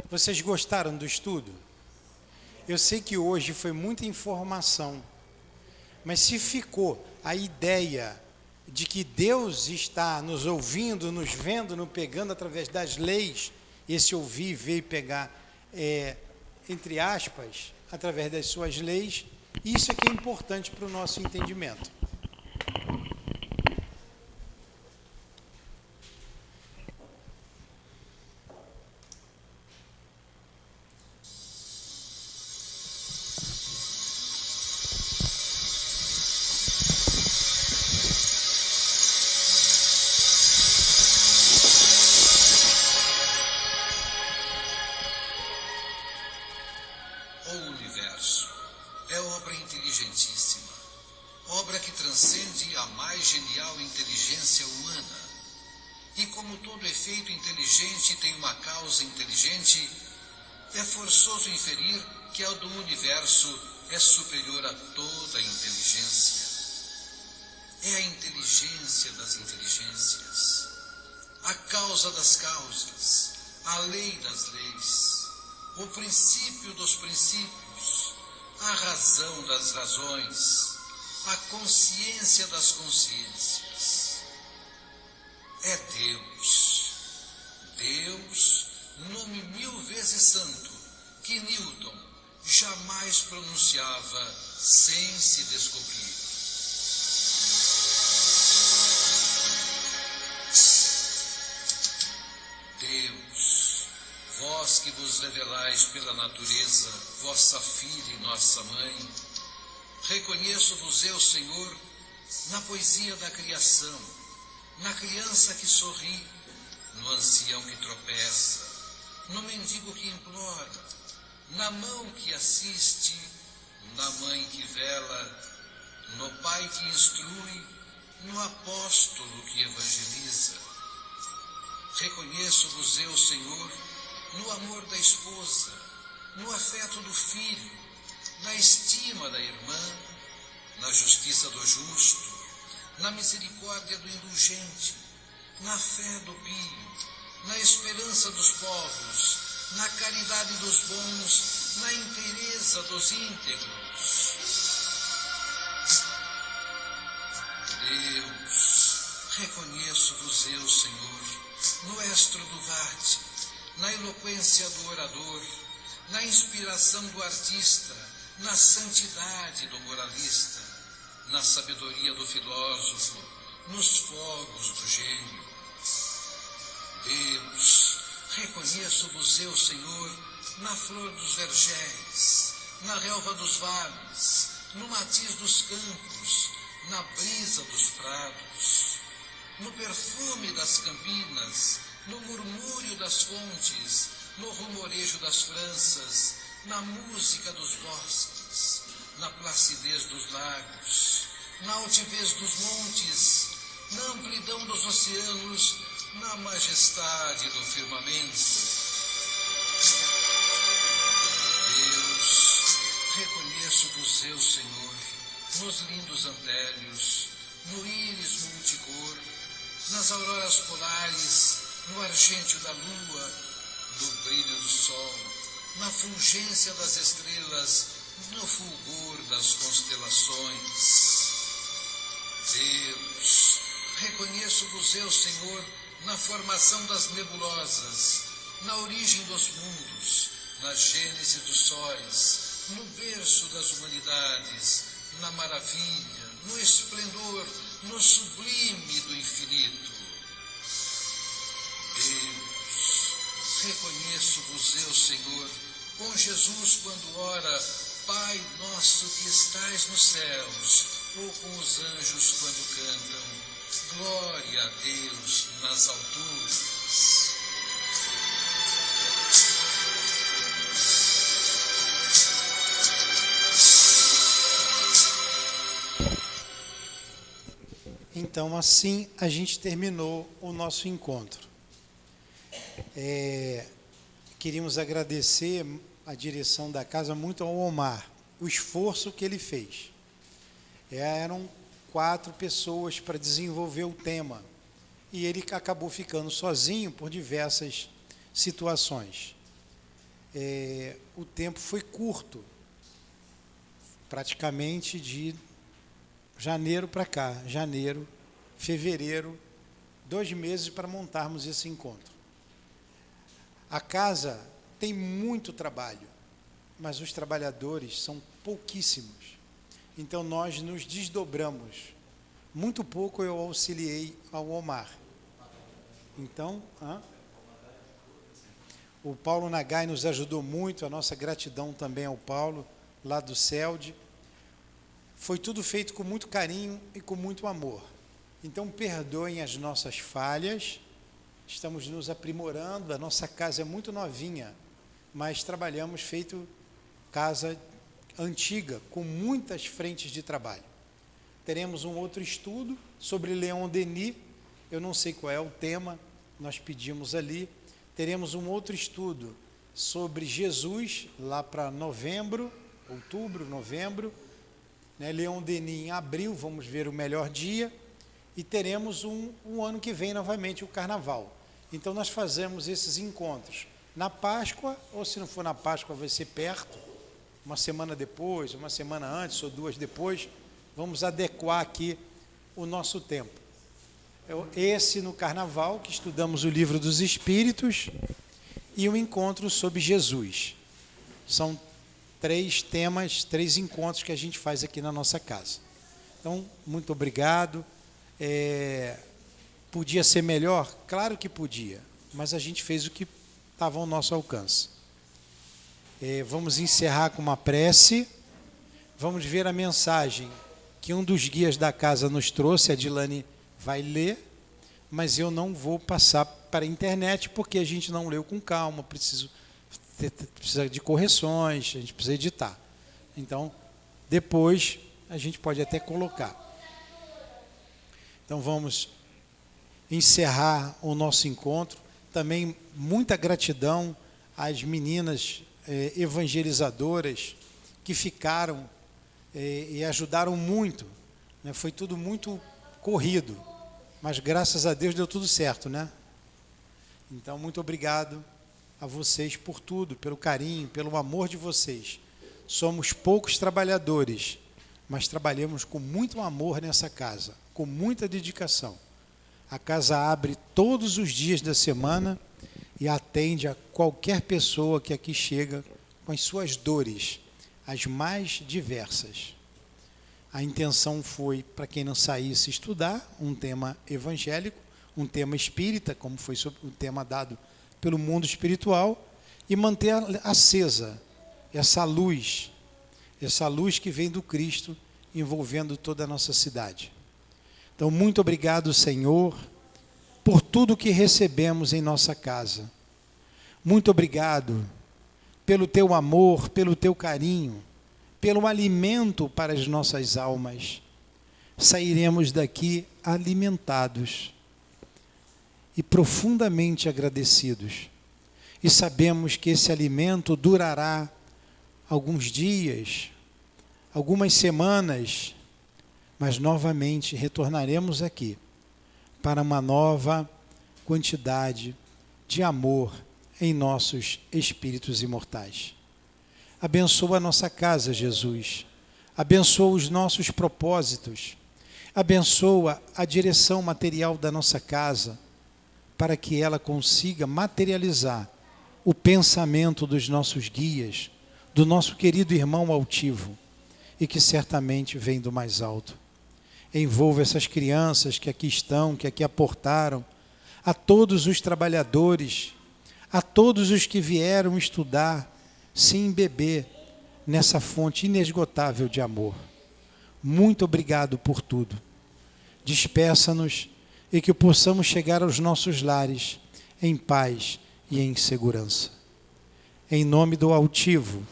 Vocês gostaram do estudo? Eu sei que hoje foi muita informação, mas se ficou a ideia de que Deus está nos ouvindo, nos vendo, nos pegando através das leis, esse ouvir, ver e pegar, entre aspas, através das suas leis, isso é que é importante para o nosso entendimento. O universo é obra inteligentíssima, obra que transcende a mais genial inteligência humana. E como todo efeito inteligente tem uma causa inteligente, é forçoso inferir que a do universo é superior a toda a inteligência. É a inteligência das inteligências, a causa das causas, a lei das leis, o princípio dos princípios, a razão das razões, a consciência das consciências. É Deus. Deus, nome 1000 vezes santo, que Newton jamais pronunciava sem se descobrir. Deus, vós que vos revelais pela natureza, vossa filha e nossa mãe, reconheço-vos eu, Senhor, na poesia da criação, na criança que sorri, no ancião que tropeça, no mendigo que implora, na mão que assiste, na mãe que vela, no pai que instrui, no apóstolo que evangeliza. Reconheço-vos eu, Senhor, no amor da esposa, no afeto do filho, na estima da irmã, na justiça do justo, na misericórdia do indulgente, na fé do pio, na esperança dos povos, na caridade dos bons, na inteireza dos íntegros. Deus, reconheço-vos eu, Senhor, no estro do vade, na eloquência do orador, na inspiração do artista, na santidade do moralista, na sabedoria do filósofo, nos fogos do gênio. Deus, reconheço-vos eu, Senhor, na flor dos vergéis, na relva dos vales, no matiz dos campos, na brisa dos prados, no perfume das campinas, no murmúrio das fontes, no rumorejo das franças, na música dos bosques, na placidez dos lagos, na altivez dos montes, na amplidão dos oceanos, na majestade do firmamento. Deus, reconheço-vos eu, Senhor, nos lindos antélios, no íris multicor, nas auroras polares, no argêntio da lua, no brilho do sol, na fulgência das estrelas, no fulgor das constelações. Deus, reconheço-vos eu, Senhor, na formação das nebulosas, na origem dos mundos, na gênese dos sóis, no berço das humanidades, na maravilha, no esplendor, no sublime do infinito. Deus, reconheço-vos eu, Senhor, com Jesus quando ora, Pai nosso que estais nos céus, ou com os anjos quando cantam, glória a Deus nas alturas. Então, assim, a gente terminou o nosso encontro. Queríamos agradecer a direção da casa muito ao Omar, o esforço que ele fez. Eram 4 pessoas para desenvolver o tema, e ele acabou ficando sozinho por diversas situações. O tempo foi curto, praticamente de janeiro para cá, janeiro, fevereiro, 2 meses para montarmos esse encontro. A casa tem muito trabalho, mas os trabalhadores são pouquíssimos. Então nós nos desdobramos. Muito pouco eu auxiliei ao Omar. Então, o Paulo Nagai nos ajudou muito, a nossa gratidão também ao Paulo, lá do CELD. Foi tudo feito com muito carinho e com muito amor. Então, perdoem as nossas falhas, estamos nos aprimorando, a nossa casa é muito novinha, mas trabalhamos feito casa antiga, com muitas frentes de trabalho. Teremos um outro estudo sobre Leon Denis, eu não sei qual é o tema, nós pedimos ali. Teremos um outro estudo sobre Jesus, lá para outubro, novembro, Leon Denis em abril, vamos ver o melhor dia, e teremos um ano que vem novamente o Carnaval. Então nós fazemos esses encontros na Páscoa, ou se não for na Páscoa vai ser perto, uma semana depois, uma semana antes ou 2 depois, vamos adequar aqui o nosso tempo. Esse no Carnaval, que estudamos o Livro dos Espíritos, e o encontro sobre Jesus. São 3 temas, 3 encontros que a gente faz aqui na nossa casa. Então, muito obrigado. Podia ser melhor? Claro que podia, mas a gente fez o que estava ao nosso alcance. Vamos encerrar com uma prece. Vamos ver a mensagem que um dos guias da casa nos trouxe, a Dilane vai ler, mas eu não vou passar para a internet, porque a gente não leu com calma, precisa de correções, a gente precisa editar. Então, depois a gente pode até colocar. Então, vamos encerrar o nosso encontro. Também muita gratidão às meninas evangelizadoras que ficaram e ajudaram muito. Foi tudo muito corrido, mas graças a Deus deu tudo certo, né? Então, muito obrigado a vocês por tudo, pelo carinho, pelo amor de vocês. Somos poucos trabalhadores, mas trabalhamos com muito amor nessa casa, com muita dedicação. A casa abre todos os dias da semana e atende a qualquer pessoa que aqui chega com as suas dores, as mais diversas. A intenção foi, para quem não saísse, estudar um tema evangélico, um tema espírita, como foi o tema dado pelo mundo espiritual, e manter acesa essa luz que vem do Cristo, envolvendo toda a nossa cidade. Então, muito obrigado, Senhor, por tudo que recebemos em nossa casa. Muito obrigado pelo teu amor, pelo teu carinho, pelo alimento para as nossas almas. Sairemos daqui alimentados e profundamente agradecidos. E sabemos que esse alimento durará alguns dias, algumas semanas, mas novamente retornaremos aqui para uma nova quantidade de amor em nossos espíritos imortais. Abençoa a nossa casa, Jesus. Abençoa os nossos propósitos. Abençoa a direção material da nossa casa, para que ela consiga materializar o pensamento dos nossos guias, do nosso querido irmão altivo, e que certamente vem do mais alto. Envolva essas crianças que aqui estão, que aqui aportaram, a todos os trabalhadores, a todos os que vieram estudar, sem beber nessa fonte inesgotável de amor. Muito obrigado por tudo. Despeça-nos e que possamos chegar aos nossos lares em paz e em segurança. Em nome do altivo,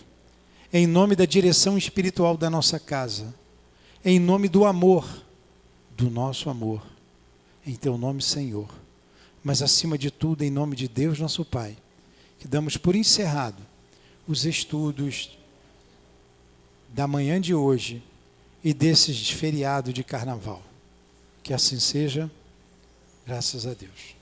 em nome da direção espiritual da nossa casa, em nome do amor, do nosso amor, em teu nome, Senhor, mas acima de tudo, em nome de Deus, nosso Pai, que damos por encerrado os estudos da manhã de hoje e desses feriado de carnaval. Que assim seja, graças a Deus.